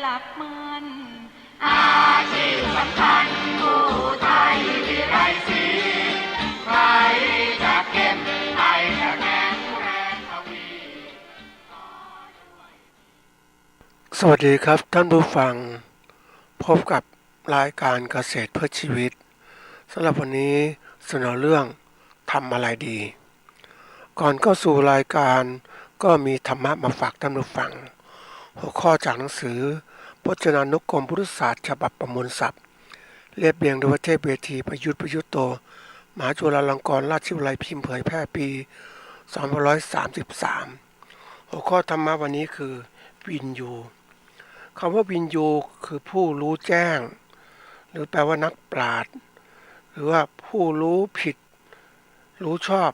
หลักมันอาชีพสำคัญผู้ไทยวิไลศรีใครจะเข้มใครจะแข็งแรงทวีสวัสดีครับท่านผู้ฟังพบกับรายการเกษตรเพื่อชีวิตสำหรับวันนี้เสนอเรื่องทำอะไรดีก่อนเข้าสู่รายการก็มีธรรมะมาฝากท่านผู้ฟังหัวข้อจากหนังสือพจนานุกรมพุทธศาสตร์ฉบับประมวลศัพท์เรียบเรียงโดยเทพเวทีประยุทธ์โตมหาจุฬาลงกรณราชวิทยาลัยพิมพ์เผยแพร่ปี2533หัวข้อธรรมะวันนี้คือวินยูคำว่าวินยูคือผู้รู้แจ้งหรือแปลว่านักปราชญ์หรือว่าผู้รู้ผิดรู้ชอบ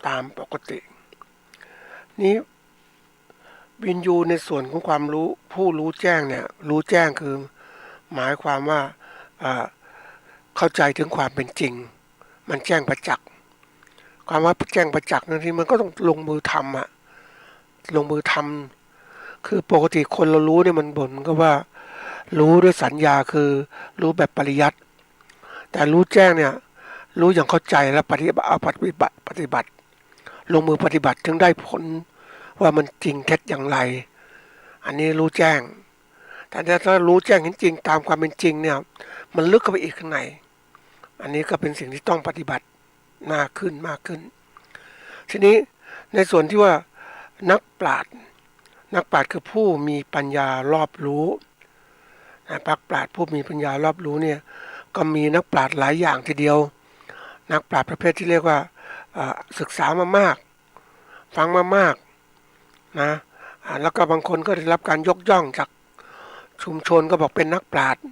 ตามปกตินี้วินยูในส่วนของความรู้ผู้รู้แจ้งเนี่ยรู้แจ้งคือหมายความว่าเข้าใจถึงความเป็นจริงมันแจ้งประจักษ์ความว่าแจ้งประจักษ์นั่นที่มันก็ต้องลงมือทำลงมือทำคือปกติคนเรารู้เนี่ยมันบ่นมันก็ว่ารู้ด้วยสัญญาคือรู้แบบปริยัติแต่รู้แจ้งเนี่ยรู้อย่างเข้าใจแล้วปฏิบัติลงมือปฏิบัติถึงได้ผลว่ามันจริงเท็จอย่างไรอันนี้รู้แจ้งแต่ถ้ารู้แจ้งจริงๆตามความเป็นจริงเนี่ยมันลึกเข้าไปอีกข้างในอันนี้ก็เป็นสิ่งที่ต้องปฏิบัติมากขึ้นทีนี้ในส่วนที่ว่านักปราชญ์คือผู้มีปัญญารอบรู้นักปราชญ์ผู้มีปัญญารอบรู้เนี่ยก็มีนักปราชญ์หลายอย่างทีเดียวนักปราชญ์ประเภทที่เรียกว่าศึกษามามากฟังมามากนะแล้วก็บางคนก็ได้รับการยกย่องจากชุมชนก็บอกเป็นนักปราชญ์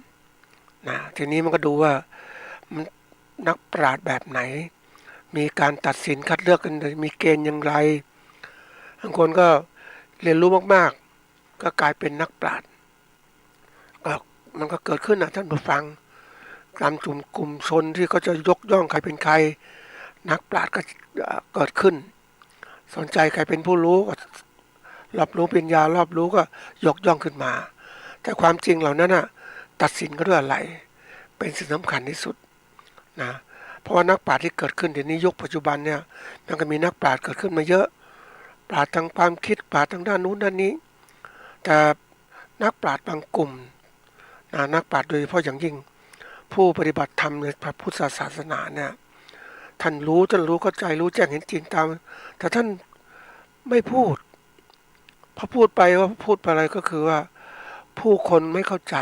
นะทีนี้มันก็ดูว่ามันนักปราชญ์แบบไหนมีการตัดสินคัดเลือกกันมีเกณฑ์อย่างไรบางคนก็เรียนรู้มากๆก็กลายเป็นนักปราชญ์มันก็เกิดขึ้นนะท่านผู้ฟังตามกลุ่มชนที่เขาจะยกย่องใครเป็นใครนักปราชญ์ก็เกิดขึ้นสนใจใครเป็นผู้รู้ก็รอบรู้ปัญญารอบรู้ก็ยกย่องขึ้นมาแต่ความจริงเหล่านั้นน่ะตัดสินก็ด้วยอะไรเป็นสิ่งสำคัญที่สุดนะเพราะว่านักปราชญ์ที่เกิดขึ้นเดี๋ยวนี้ยุคปัจจุบันเนี่ยมันก็มีนักปราชญ์เกิดขึ้นมาเยอะปราชญ์ทางความคิดปราชญ์ทางด้านนู้นด้านนี้แต่นักปราชญ์บางกลุ่มนักปราชญ์โดยเฉพาะอย่างยิ่งผู้ปฏิบัติธรรมในพระพุทธศาสนาเนี่ยท่านรู้เข้าใจรู้แจ้งเห็นจริงตามแต่ท่านไม่พูดพอพูดไปว่าพูดไปอะไรก็คือว่าผู้คนไม่เข้าใจ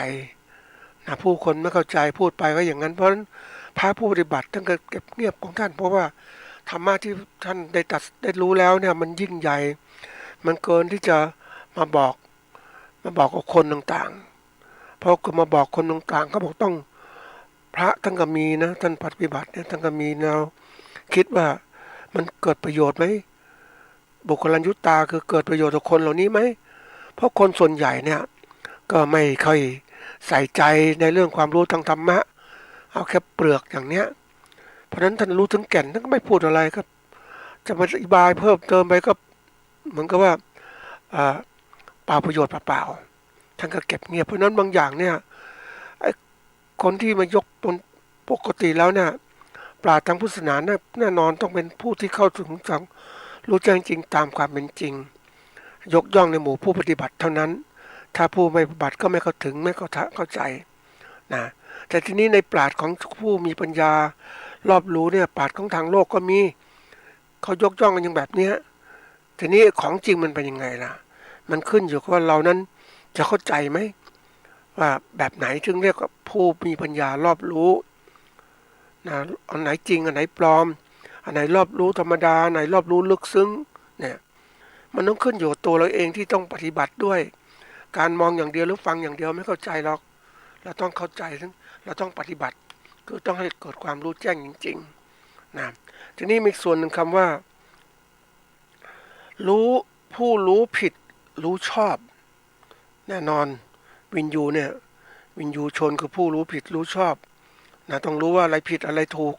นะผู้คนไม่เข้าใจพูดไปก็อย่างนั้นเพราะฉะนั้นพระผู้ปฏิบัติท่านก็เก็บเงียบของท่านเพราะว่าธรรมะที่ท่านได้รู้แล้วเนี่ยมันยิ่งใหญ่มันเกินที่จะมาบอกกับคนต่างๆเพราะก็มาบอกคนต่างๆเขาบอกต้องพระท่านก็มีนะท่านปฏิบัติเนี่ยท่านก็มีแนวคิดว่ามันเกิดประโยชน์ไหมบุคลัญยุตาคือเกิดประโยชน์กับคนเหล่านี้ไหมเพราะคนส่วนใหญ่เนี่ยก็ไม่ค่อยใส่ใจในเรื่องความรู้ทางธรรมะเอาแค่เปลือกอย่างเนี้ยเพราะฉะนั้นท่านรู้ถึงแก่นท่านก็ไม่พูดอะไรครับจะมาอธิบายเพิ่มเติมไปก็เหมือนกับว่าเปล่าประโยชน์เปล่าท่านก็เก็บเงียบเพราะนั้นบางอย่างเนี่ยไอ้คนที่มายกตนปกติแล้วเนี่ยปราชญ์ทางพุทธศาสนาแน่นอนต้องเป็นผู้ที่เข้าถึงจังรู้แจ้งจริงตามความเป็นจริงยกย่องในหมู่ผู้ปฏิบัติเท่านั้นถ้าผู้ไม่ปฏิบัติก็ไม่เข้าถึงไม่เข้าใจนะแต่ทีนี้ในปราชญ์ของผู้มีปัญญารอบรู้เนี่ยปราชญ์ของทางโลกก็มีเขายกย่องกันอย่างแบบนี้ทีนี้ของจริงมันเป็นยังไงล่ะมันขึ้นอยู่กับว่าเรานั้นจะเข้าใจไหมว่าแบบไหนถึงเรียกว่าผู้มีปัญญารอบรู้นะอันไหนจริงอันไหนปลอมอันไหนรอบรู้ธรรมดาอันไหนรอบรู้ลึกซึ้งเนี่ยมันต้องขึ้นอยู่กับตัวเราเองที่ต้องปฏิบัติด้วยการมองอย่างเดียวหรือฟังอย่างเดียวไม่เข้าใจหรอกเราต้องเข้าใจซึ่งเราต้องปฏิบัติคือต้องให้เกิดความรู้แจ้งจริงๆนะทีนี้มีส่วนหนึ่งคำว่ารู้ผู้รู้ผิดรู้ชอบแน่นอนวินยูเนี่ยวินยูชนคือผู้รู้ผิดรู้ชอบนะต้องรู้ว่าอะไรผิดอะไรถูก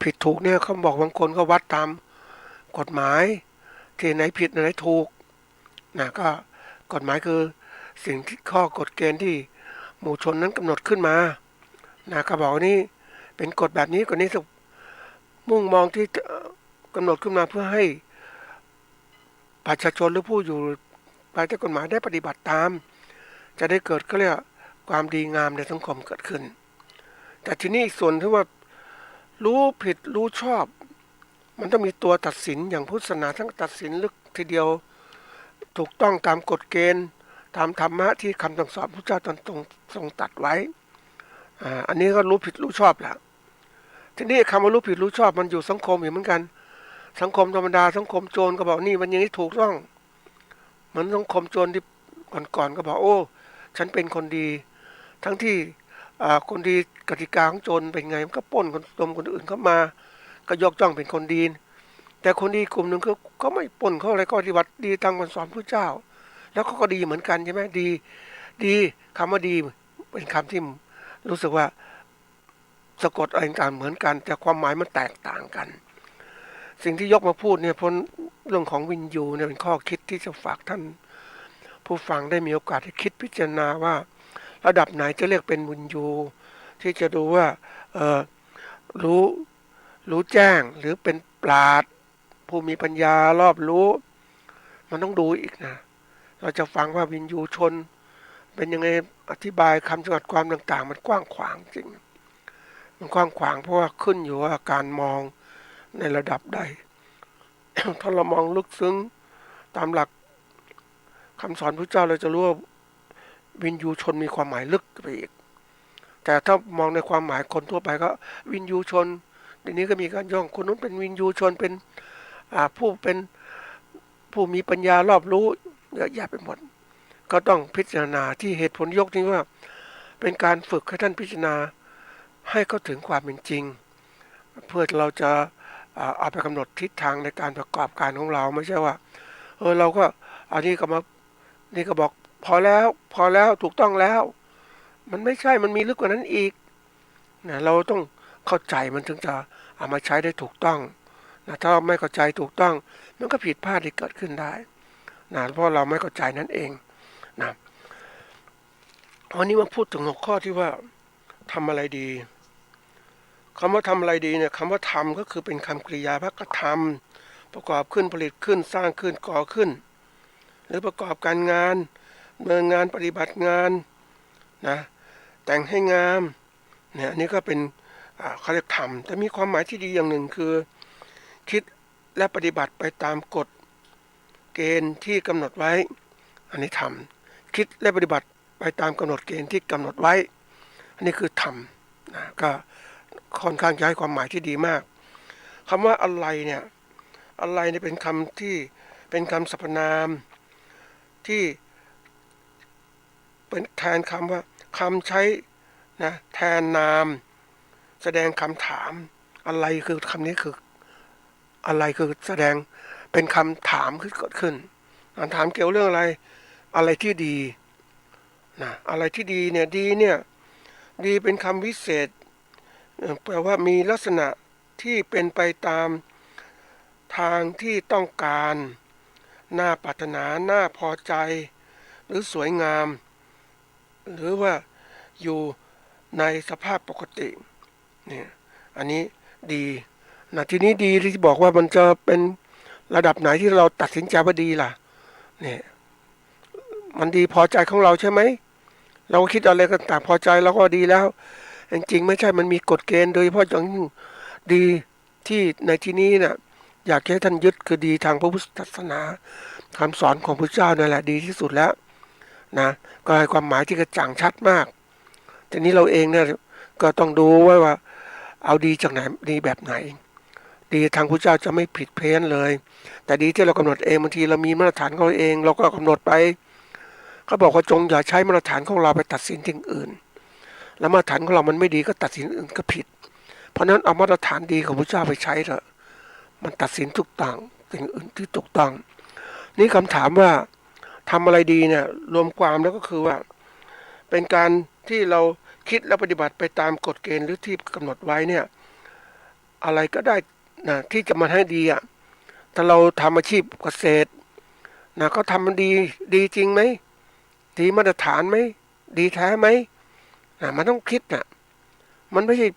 ผิดถูกเนี่ยเขาบอกบางคนก็วัดตามกฎหมายที่ไหนผิดไหนถูกนะก็กฎหมายคือ สิ่งที่ข้อกฎเกณฑ์ที่หมู่ชนนั้นกำหนดขึ้นมานะก็บอกนี่เป็นกฎแบบนี้กฎนี้มุ่งมองที่กำหนดขึ้นมาเพื่อให้ประชาชนหรือผู้อยู่ภายใต้กฎหมายได้ปฏิบัติตามจะได้เกิดก็เรียกความดีงามในสังคมเกิดขึ้นแต่ทีนี้ส่วนที่ว่ารู้ผิดรู้ชอบมันต้องมีตัวตัดสินอย่างพุทธศาสนาทั้งตัดสินลึกทีเดียวถูกต้องตามกฎเกณฑ์ตามธรรมะที่คำสั่งสอนพระเจ้าตรงทรงตัดไว้อันนี้ก็รู้ผิดรู้ชอบแหละทีนี้คำว่ารู้ผิดรู้ชอบมันอยู่สังคมอยู่เหมือนกันสังคมธรรมดาสังคมโจรก็บอกนี่มันอย่างนี้ถูกต้องเหมือนสังคมโจรที่ก่อนก็บอกโอ้ฉันเป็นคนดีทั้งที่คนดีกติกาของโจรเป็นไงมันก็ปล้นคนตมคนอื่นเข้ามาก็ยกย่องเป็นคนดีแต่คนดีกลุ่มหนึ่งก็ไม่ปล้นเขาอะไรก็ปฏิบัติดีตามคำสอนพระเจ้าแล้วเขาก็ดีเหมือนกันใช่ไหมดีคำว่าดีเป็นคำที่รู้สึกว่าสะกดอะไรต่างเหมือนกันแต่ความหมายมันแตกต่างกันสิ่งที่ยกมาพูดเนี่ยพ้นเรื่องของวินยูเนี่ยเป็นข้อคิดที่จะฝากท่านผู้ฟังได้มีโอกาสให้คิดพิจารณาว่าระดับไหนจะเรียกเป็นวินยูที่จะดูว่ารู้รู้แจ้งหรือเป็นปราชญ์ผู้มีปัญญารอบรู้มันต้องดูอีกนะเราจะฟังว่าวินยูชนเป็นยังไงอธิบายคำจำกัดความต่างๆมันกว้างขวางจริงมันกว้างขวางเพราะว่าขึ้นอยู่ว่าการมองในระดับใด ถ้าเรามองลึกซึ้งตามหลักคำสอนพระเจ้าเราจะรู้ว่าวินยูชนมีความหมายลึกไปอีกแต่ถ้ามองในความหมายคนทั่วไปก็วินยูชนทีนี้ก็มีการย่องคนนู้นเป็นวินยูชนเป็นผู้มีปัญญารอบรู้เยอะแยะไปหมดก็ต้องพิจารณาที่เหตุผลยกนี้ว่าเป็นการฝึกให้ท่านพิจารณาให้เข้าถึงความเป็นจริงเพื่อเราจะเอาไปกำหนดทิศทางในการประกอบการของเราไม่ใช่ว่าเราก็อันนี้ก็มานี่ก็บอกพอแล้วถูกต้องแล้วมันไม่ใช่มันมีลึกกว่านั้นอีกนะเราต้องเข้าใจมันถึงจะเอามาใช้ได้ถูกต้องนะถ้าเราไม่เข้าใจถูกต้องมันก็ผิดพลาดที่เกิดขึ้นได้นะเพราะเราไม่เข้าใจนั่นเองนะวันนี้มาพูดถึงหัวข้อที่ว่าทำอะไรดีคำว่าทำอะไรดีเนี่ยคำว่าทำก็คือเป็นคำกริยาพระกระทำประกอบขึ้นผลิตขึ้นสร้างขึ้นก่อขึ้นหรือประกอบการงานเมืองงานปฏิบัติงานนะแต่งให้งามเนี่ยอันนี้ก็เป็นเขาเรียกทำแต่มีความหมายที่ดีอย่างหนึ่งคือคิดและปฏิบัติไปตามกฎเกณฑ์ที่กำหนดไว้อันนี้ทำคิดและปฏิบัติไปตามกำหนดเกณฑ์ที่กำหนดไว้อันนี้คือทำนะก็ค่อนข้างจะให้ความหมายที่ดีมากคำว่าอะไรเนี่ยเป็นคำที่เป็นคำสรรพนามที่เป็นแทนคำว่าคำใช้นะแทนนามแสดงคำถามอะไรคือคำนี้คืออะไรคือแสดงเป็นคำถามเกิดขึ้นถามเกี่ยวเรื่องอะไรที่ดีนะอะไรที่ดีเนี่ยดีเป็นคำวิเศษแปลว่ามีลักษณะที่เป็นไปตามทางที่ต้องการน่าปรารถนาน่าพอใจหรือสวยงามหรือว่าอยู่ในสภาพปกติเนี่ยอันนี้ดีนะทีนี้ดีที่บอกว่ามันจะเป็นระดับไหนที่เราตัดสินใจว่าดีล่ะเนี่ยมันดีพอใจของเราใช่ไหมเราคิดอะไรก็ต่างพอใจเราก็ดีแล้วจริงๆไม่ใช่มันมีกฎเกณฑ์โดยเฉพาะอย่างดีที่ในที่นี้น่ะอยากให้ท่านยึดคือดีทางพระพุทธศาสนาคำสอนของพระเจ้านั่นแหละดีที่สุดแล้วนะก็ให้ความหมายที่กระจ่างชัดมากทีนี้เราเองเนี่ยก็ต้องดูว่าเอาดีจากไหนดีแบบไหนดีทางพระเจ้าจะไม่ผิดเพี้ยนเลยแต่ดีที่เรากำหนดเองบางทีเรามีมาตรฐานของเราเองเราก็กำหนดไปเขาบอกว่าจงอย่าใช้มาตรฐานของเราไปตัดสินสิ่งอื่นแล้วมาตรฐานของเรามันไม่ดีก็ตัดสินอื่นก็ผิดเพราะนั้นเอามาตรฐานดีของพระเจ้าไปใช้เถอะมันตัดสินถูกต้องสิ่งอื่นที่ถูกต้องนี่คำถามว่าทำอะไรดีเนี่ยรวมความแล้วก็คือว่าเป็นการที่เราคิดและปฏิบัติไปตามกฎเกณฑ์หรือที่กำหนดไว้เนี่ยอะไรก็ได้นะที่จะมาให้ดีอ่ะถ้าเราทำอาชีพเกษตรนะก็ทำมันดีจริงไหม ดีมาตรฐานไหมดีแท้ไหมมันต้องคิดมันไม่ใช่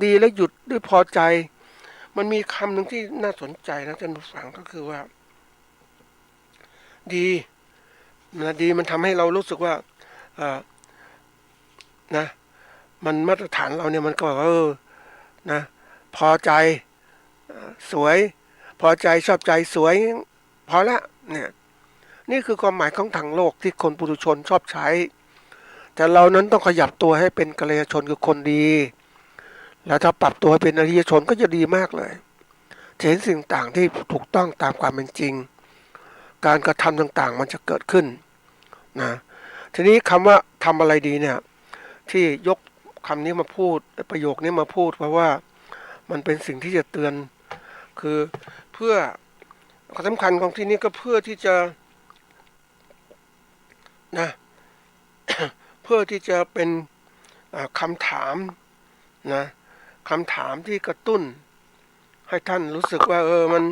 ดีแล้วหยุดด้วยพอใจมันมีคำหนึ่งที่น่าสนใจนะท่านผู้ฟังก็คือว่าดีดีมันทำให้เรารู้สึกว่านะมันมาตรฐานเราเนี่ยมันก็นะพอใจสวยพอใจชอบใจสวยพอละเนี่ยนี่คือความหมายของทางโลกที่คนปุถุชนชอบใช้แต่เรานั้นต้องขยับตัวให้เป็นกัลยาณชนคือคนดีแล้วถ้าปรับตัวให้เป็นอริยชนก็จะดีมากเลยจะเห็นสิ่งต่างที่ถูกต้องตามความเป็นจริงการกระทำต่างๆมันจะเกิดขึ้นนะทีนี้คำว่าทำอะไรดีเนี่ยที่ยกคำนี้มาพูดประโยคนี้มาพูดเพราะว่ามันเป็นสิ่งที่จะเตือนคือเพื่อความสำคัญของที่นี้ก็เพื่อที่จะนะ เพื่อที่จะเป็นคำถามนะคำถามที่กระตุ้นให้ท่านรู้สึกว่ามัน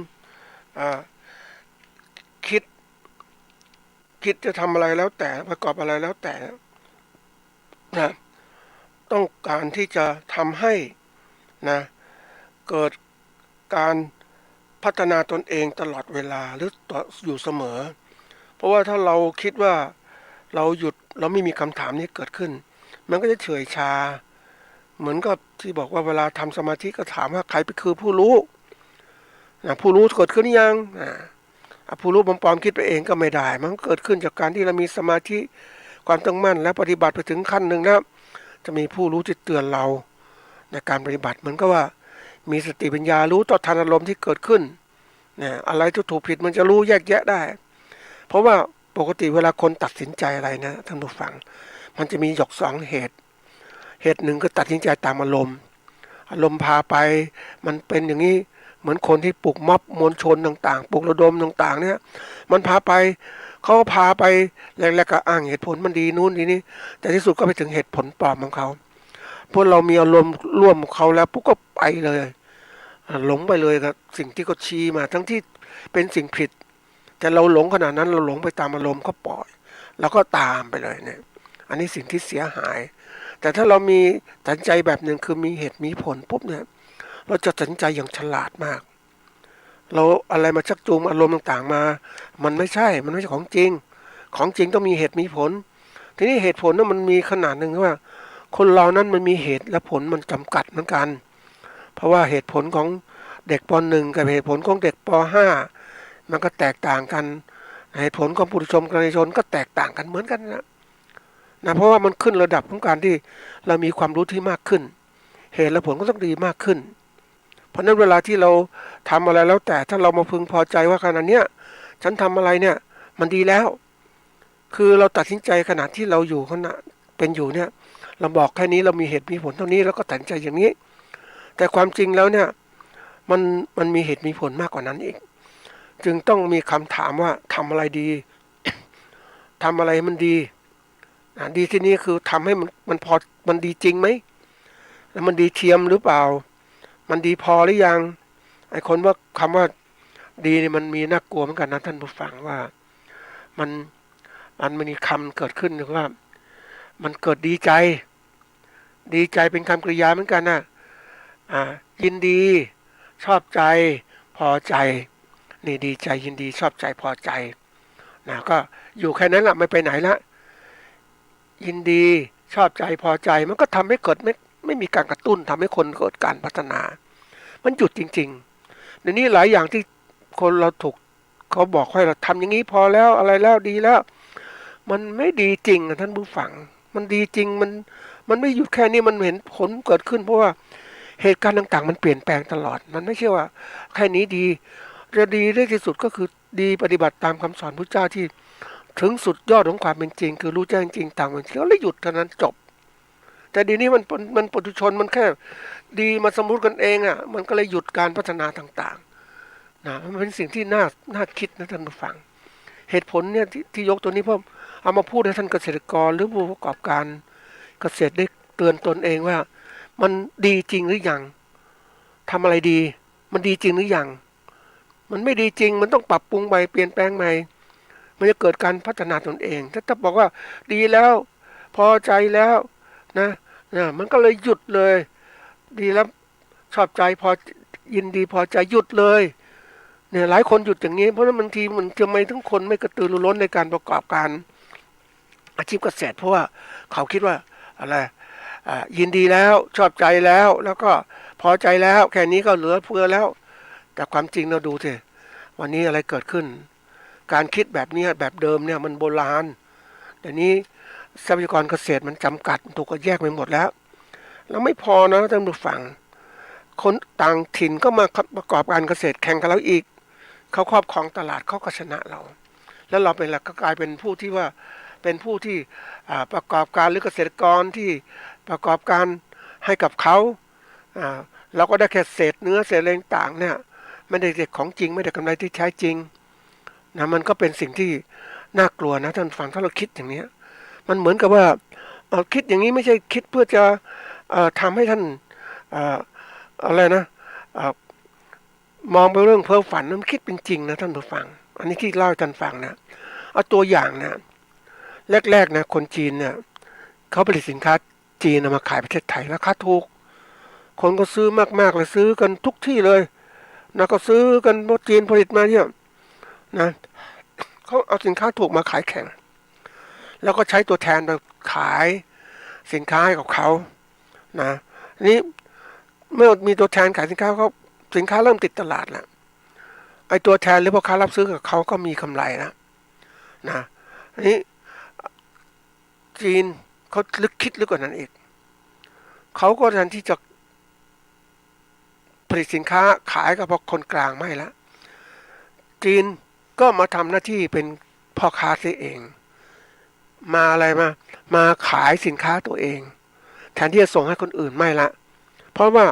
คิดจะทำอะไรแล้วแต่ประกอบอะไรแล้วแต่นะต้องการที่จะทำให้นะเกิดการพัฒนาตนเองตลอดเวลาหรืออยู่เสมอเพราะว่าถ้าเราคิดว่าเราหยุดเราไม่มีคำถามนี้เกิดขึ้นมันก็จะเฉยชาเหมือนกับที่บอกว่าเวลาทำสมาธิก็ถามว่าใครเป็นคือผู้รู้ผู้รู้เกิดขึ้นยังผู้รู้ปลอมๆคิดไปเองก็ไม่ได้มันเกิดขึ้นจากการที่เรามีสมาธิความตั้งมั่นและปฏิบัติไปถึงขั้นหนึ่งแล้วจะมีผู้รู้ที่เตือนเราในการปฏิบัติเหมือนกับว่ามีสติปัญญารู้ต่อทันอารมณ์ที่เกิดขึ้นอะไรที่ถูกผิดมันจะรู้แยกแยะได้เพราะว่าปกติเวลาคนตัดสินใจอะไรนะท่านผู้ฟังมันจะมีสองเหตุหนึ่งก็ตัดสินใจตามอารมณ์พาไปมันเป็นอย่างนี้เหมือนคนที่ปลุกม็อบมวลชนต่างๆปลุกระดมต่างๆเนี่ยมันพาไปเขาพาไปแล้วก็อ้างเหตุผลมันดีนู่นดีนี่แต่ที่สุดก็ไปถึงเหตุผลปลอมของเขาพวกเรามีอารมณ์ร่วมเขาแล้วปุ๊บก็ไปเลยหลงไปเลยกับสิ่งที่เขาชี้มาทั้งที่เป็นสิ่งผิดแต่เราหลงขนาดนั้นเราหลงไปตามอารมณ์ก็ปล่อยแล้วก็ตามไปเลยเนี่ยอันนี้สิ่งที่เสียหายแต่ถ้าเรามีตัดใจแบบหนึ่งคือมีเหตุมีผลปุ๊บเนี่ยเราจะตัดใจอย่างฉลาดมากเราอะไรมาชักจูงอารมณ์ต่างๆมามันไม่ใช่ของจริงต้องมีเหตุมีผลทีนี้เหตุผลนั้นมันมีขนาดหนึ่งว่าคนเรานั้นมันมีเหตุและผลมันจำกัดเหมือนกันเพราะว่าเหตุผลของเด็กป .1 กับเหตุผลของเด็กป .5 มันก็แตกต่างกันเหตุผลของปุถุชนกัลยาณชนก็แตกต่างกันเหมือนกันนะเพราะว่ามันขึ้นระดับของการที่เรามีความรู้ที่มากขึ้นเหตุและผลก็ต้องดีมากขึ้นเพราะนั้นเวลาที่เราทำอะไรแล้วแต่ถ้าเรามาพึงพอใจว่าขณะเนี้ยฉันทำอะไรเนี่ยมันดีแล้วคือเราตัดสินใจขณะที่เราอยู่ขณะเป็นอยู่เนี่ยเราบอกแค่นี้เรามีเหตุมีผลเท่านี้แล้วก็ตัดสินใจอย่างนี้แต่ความจริงแล้วเนี่ยมันมีเหตุมีผลมากกว่านั้นอีกจึงต้องมีคำถามว่าทำอะไรดี ทำอะไรมันดีดีที่นี้คือทำให้มันพอมันดีจริงไหมแล้วมันดีเทียมหรือเปล่ามันดีพอหรือยังไอ้คนว่าคำว่าดีนี่มันมีน่ากลัวเหมือนกันนะท่านผู้ฟังว่ามันมีคำเกิดขึ้นหรือว่ามันเกิดดีใจเป็นคำกริยาเหมือนกันนะยินดีชอบใจพอใจนี่ดีใจยินดีชอบใจพอใจก็อยู่แค่นั้นแหละไม่ไปไหนละยินดีชอบใจพอใจมันก็ทำให้เกิดไม่มีการกระตุ้นทำให้คนเกิดการพัฒนามันหยุดจริงๆในนี้หลายอย่างที่คนเราถูกเขาบอกให้เราทำอย่างนี้พอแล้วอะไรแล้วดีแล้วมันไม่ดีจริงท่านผู้ฟังมันดีจริงมันไม่หยุดแค่นี้มันเห็นผลเกิดขึ้นเพราะว่าเหตุการณ์ต่างๆมันเปลี่ยนแปลงตลอดมันไม่ใช่ว่าแค่นี้ดีจะดีได้ที่สุดก็คือดีปฏิบัติตามคำสอนพระเจ้าที่ถึงสุดยอดของความเป็นจริงคือรู้แจ้งจริงตามเป็นจริงแล้วหยุดเท่านั้นจบแต่ดีนี้มันปุถุชนมันแค่ดีมาสมมุติกันเองมันก็เลยหยุดการพัฒนาต่างๆมันเป็นสิ่งที่น่าคิดนะท่านผู้ฟังเหตุผลเนี่ยที่ยกตัวนี้เพราะเอามาพูดให้ท่านเกษตรกรหรือผู้ประกอบการเกษตรได้เตือนตนเองว่ามันดีจริงหรือยังทำอะไรดีมันดีจริงหรือยังมันไม่ดีจริงมันต้องปรับปรุงใหม่เปลี่ยนแปลงใหม่ มันจะเกิดการพัฒนาตนเองถ้าบอกว่าดีแล้วพอใจแล้วนะมันก็เลยหยุดเลยดีแล้วชอบใจพอยินดีพอใจหยุดเลยเนี่ยหลายคนหยุดอย่างนี้เพราะนั้นบางทีมันจะไม่ทั้งคนไม่กระตือรือร้นในการประกอบการอาชีพเกษตรเพราะว่าเขาคิดว่าอะไรยินดีแล้วชอบใจแล้วก็พอใจแล้วแค่นี้ก็เหลือเฟือแล้วแต่ความจริงเราดูสิวันนี้อะไรเกิดขึ้นการคิดแบบนี้แบบเดิมเนี่ยมันโบราณเดี๋ยวนี้ทรัพยากรเกษตรมันจำกัดถูกแยกไปหมดแล้วแล้วไม่พอนะท่านผู้ฟังคนต่างถิ่นก็มาประกอบการเกษตรแข่งกับเราอีกเขาครอบครองตลาดเขาก็ชนะเราแล้วเราเป็นหลักก็กลายเป็นผู้ที่ว่าเป็นผู้ที่ประกอบการหรือเกษตรกรที่ประกอบการให้กับเขาเราก็ได้แค่เศษเนื้อเศษอะไรต่างเนี่ยไม่ได้เด็กของจริงไม่ได้กำไรที่แท้จริงนะมันก็เป็นสิ่งที่น่ากลัวนะท่านฟังถ้าเราคิดอย่างนี้มันเหมือนกับว่าคิดอย่างนี้ไม่ใช่คิดเพื่อจะทำให้ท่านอะไรนะมองไปเรื่องเพ้อฝันมันคิดเป็นจริงนะท่านผู้ฟังอันนี้ที่เล่าให้ท่านฟังนะเอาตัวอย่างนะแรกๆนะคนจีนเนี่ยเขาผลิตสินค้าจีนเอามาขายประเทศไทยราคาถูกคนก็ซื้อมากๆเลยซื้อกันทุกที่เลยนะก็ซื้อกันเพราะจีนผลิตมาเนี่ยนะเขาเอาสินค้าถูกมาขายแข่งแล้วก็ใช้ตัวแทนมาขายสินค้าให้กับเขานะนี้เมื่อมีตัวแทนขายสินค้าเขาสินค้าเริ่มติดตลาดแล้วไอ้ตัวแทนหรือพ่อค้ารับซื้อกับเขาก็มีกำไรแล้วนะนี้จีนเขาคิดลึกกว่านั้นอีกเขาก็แทนที่จะผลิตสินค้าขายกับพวกคนกลางไม่ละจีนก็มาทำหน้าที่เป็นพ่อค้าเสียเองมาอะไรมาขายสินค้าตัวเองแทนที่จะส่งให้คนอื่นไม่ละเพราะว่า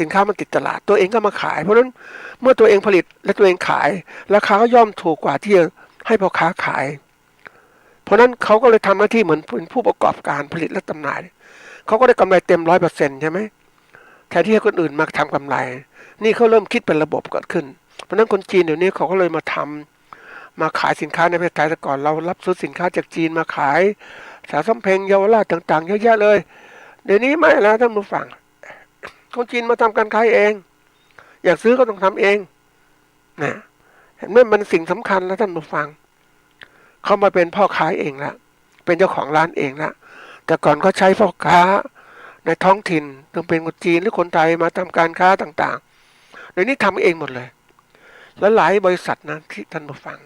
สินค้ามันติดตลาดตัวเองก็มาขายเพราะฉะนั้นเมื่อตัวเองผลิตและตัวเองขายราคาก็ย่อมถูกกว่าที่จะให้พ่อค้าขายเพราะนั้นเขาก็เลยทำหน้าที่เหมือนเป็นผู้ประกอบการผลิตและจำหน่ายเขาก็ได้กำไรเต็ม100%ใช่ไหมแทนที่ให้คนอื่นมาทำกำไรนี่เขาเริ่มคิดเป็นระบบเกิดขึ้นเพราะนั้นคนจีนเดี๋ยวนี้เขาก็เลยมาขายสินค้าในประเทศไทยแต่ก่อนเรารับซื้อสินค้าจากจีนมาขายสาสมเพงเยาวราชต่างๆเยอะแยะเลยเดี๋ยวนี้ไม่แล้วท่านผู้ฟังคนจีนมาทำการขายเองอยากซื้อก็ต้องทำเองนะเห็นไหมมันสิ่งสำคัญแล้วท่านผู้ฟังเขามาเป็นพ่อค้าเองละเป็นเจ้าของร้านเองละแต่ก่อนก็ใช้พ่อค้าในท้องถิ่นต้องเป็นคนจีนหรือคนไทยมาทำการค้าต่างๆเดี๋ยวนี้ทำเองหมดเลยและหลายบริษัทนะที่ท่านผู้ฟัง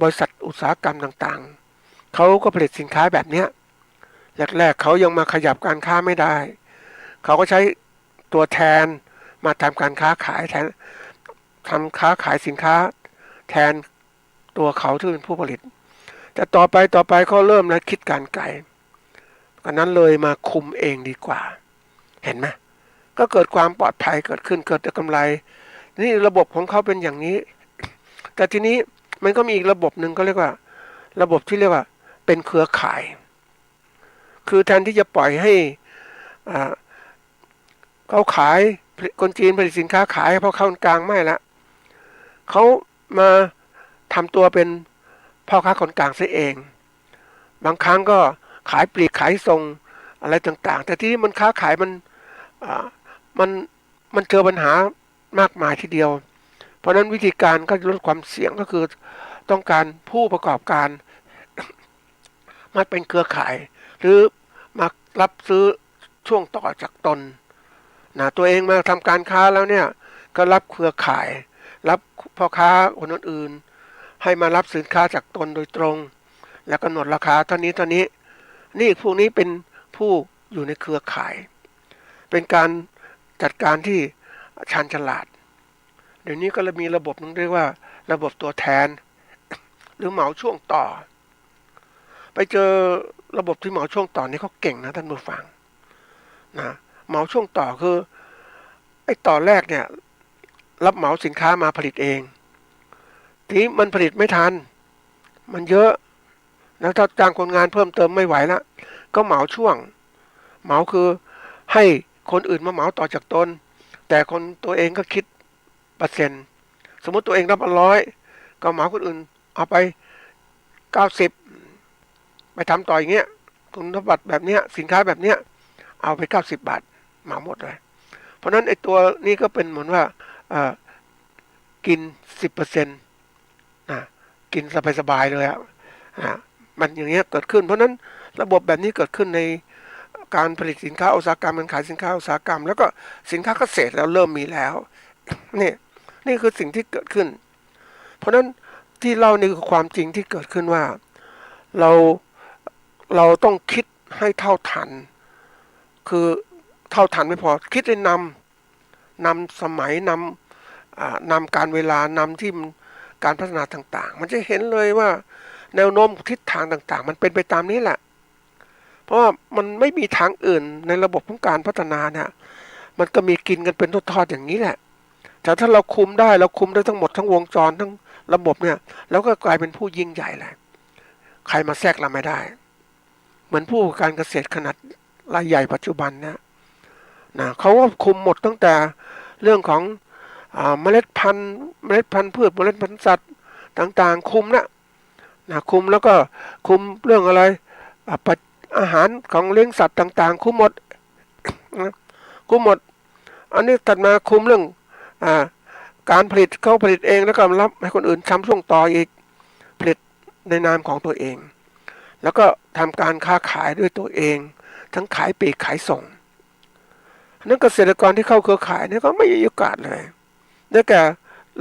บริษัทอุตสาหกรรมต่างๆเขาก็ผลิตสินค้าแบบเนี้ยแรกๆเขายังมาขยับการค้าไม่ได้เขาก็ใช้ตัวแทนมาทำการค้าขายแทนทำค้าขายสินค้าแทนตัวเขาที่เป็นผู้ผลิตแต่ต่อไปเขาเริ่มแล้วคิดการไกลก็นั้นเลยมาคุมเองดีกว่าเห็นไหมก็เกิดความปลอดภัยเกิดขึ้นเกิดกำไรนี่ระบบของเขาเป็นอย่างนี้แต่ทีนี้มันก็มีอีกระบบหนึ่งก็เรียกว่าระบบที่เรียกว่าเป็นเครือข่ายคือแทนที่จะปล่อยให้เขาขายคนจีนผลิตสินค้าขายเพราะเขากลางไม่ละเขามาทำตัวเป็นพ่อค้าคนกลางซะเองบางครั้งก็ขายปลีกขายส่งอะไรต่างๆแต่ที่มันค้าขายมันมันเจอปัญหามากมายทีเดียวเพราะนั้นวิธีการก็ลดความเสี่ยงก็คือต้องการผู้ประกอบการมาเป็นเครือข่ายหรือมารับซื้อช่วงต่อจากตนนะตัวเองมาทำการค้าแล้วเนี่ยก็รับเครือข่ายรับพ่อค้าคนอื่นๆให้มารับสินค้าจากตนโดยตรงแล้วกำหนดราคาเท่านี้นี่พวกนี้เป็นผู้อยู่ในเครือข่ายเป็นการจัดการที่ชาญฉลาดเดี๋ยวนี้ก็เลยมีระบบนึงเรียกว่าระบบตัวแทนหรือเหมาช่วงต่อไปเจอระบบที่เหมาช่วงต่อนี่เขาเก่งนะท่านผู้ฟังนะเหมาช่วงต่อคือไอ้ต่อแรกเนี่ยรับเหมาสินค้ามาผลิตเองทีนี้มันผลิตไม่ทันมันเยอะแล้วถ้าจ้างคนงานเพิ่มเติมไม่ไหวแล้วก็เหมาช่วงเหมาคือให้คนอื่นมาเหมาต่อจากตนแต่คนตัวเองก็คิดเปอร์เซ็นต์สมมติตัวเองรับ100ก็เหมาคนอื่นเอาไป 90ไปทำต่ออย่างเงี้ยคุณสมบัติแบบเนี้ยสินค้าแบบเนี้ยเอาไป90 บาทเหมาหมดเลยเพราะนั้นไอ้ตัวนี้ก็เป็นเหมือนว่ากิน10%นะกินสบายๆเลยอ่ะมันอย่างเงี้ยเกิดขึ้นเพราะนั้นระบบแบบนี้เกิดขึ้นในการผลิตสินค้าอุตสาหกรรมการขายสินค้าอุตสาหกรรมแล้วก็สินค้าเกษตรแล้วเริ่มมีแล้วนี่คือสิ่งที่เกิดขึ้นเพราะนั้นที่เล่านี่คือความจริงที่เกิดขึ้นว่าเราต้องคิดให้เท่าทันคือเท่าทันไม่พอคิดให้นำสมัยนำการเวลานำที่การพัฒนาต่างๆมันจะเห็นเลยว่าแนวโน้มทิศทางต่างๆมันเป็นไปตามนี้แหละเพราะว่ามันไม่มีทางอื่นในระบบของการพัฒนาเนี่ยมันก็มีกินกันเป็นทอดๆอย่างนี้แหละแต่ถ้าเราคุมได้ทั้งหมดทั้งวงจรทั้งระบบเนี่ยแล้วก็กลายเป็นผู้ยิ่งใหญ่แหละใครมาแทรกเราไม่ได้เหมือนผู้การเกษตรขนาดรายใหญ่ปัจจุบันเนี่ยนะเขาก็คุมหมดตั้งแต่เรื่องของเมล็ดพันธุ์พืชเมล็ดพันธุ์สัตว์ต่างๆคุมนะคุมแล้วก็คุมเรื่องอะไรอาหารของเลี้ยงสัตว์ต่างๆคุมหมดนะคุมหมดอันนี้ถัดมาคุมเรื่องการผลิตเขาผลิตเองแล้วก็รับให้คนอื่นทำส่งต่ออีกผลิตในนามของตัวเองแล้วก็ทำการค้าขายด้วยตัวเองทั้งขายปลีกขายส่งนั้นเกษตรกรที่เข้าเครือข่ายเนี่ยก็ไม่มีโอกาสเลยเนื่องจาก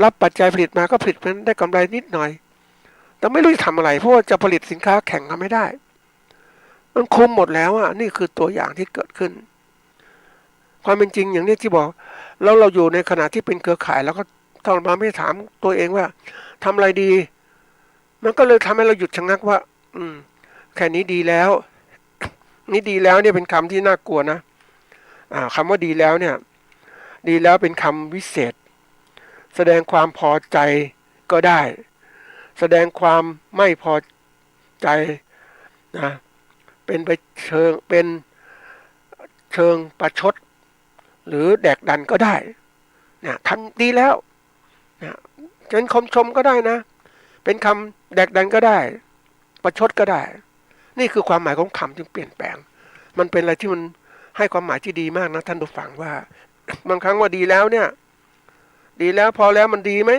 รับปัจจัยผลิตมาก็ผลิตมันได้กำไรนิดหน่อยแต่ไม่รู้จะทำอะไรเพราะว่าจะผลิตสินค้าแข่งกันไม่ได้มันคุมหมดแล้วอ่ะนี่คือตัวอย่างที่เกิดขึ้นความเป็นจริงอย่างนี้ที่บอกแล้วเราอยู่ในขณะที่เป็นเครือข่ายแล้วก็ตอนมาไม่ถามตัวเองว่าทำอะไรดีมันก็เลยทำให้เราหยุดชะงักว่าแค่นี้ดีแล้วนี่ดีแล้วเนี่ยเป็นคำที่น่ากลัวนะคำว่าดีแล้วเนี่ยดีแล้วเป็นคำวิเศษแสดงความพอใจก็ได้แสดงความไม่พอใจนะเป็นเชิงประชดหรือแดกดันก็ได้เนี่ยทำดีแล้วเนี่ยเป็นคำชมก็ได้นะเป็นคำแดกดันก็ได้ประชดก็ได้นี่คือความหมายของคำที่เปลี่ยนแปลงมันเป็นอะไรที่มันให้ความหมายที่ดีมากนะท่านผู้ฟังว่าบางครั้งว่าดีแล้วเนี่ยดีแล้วพอแล้วมันดีไหม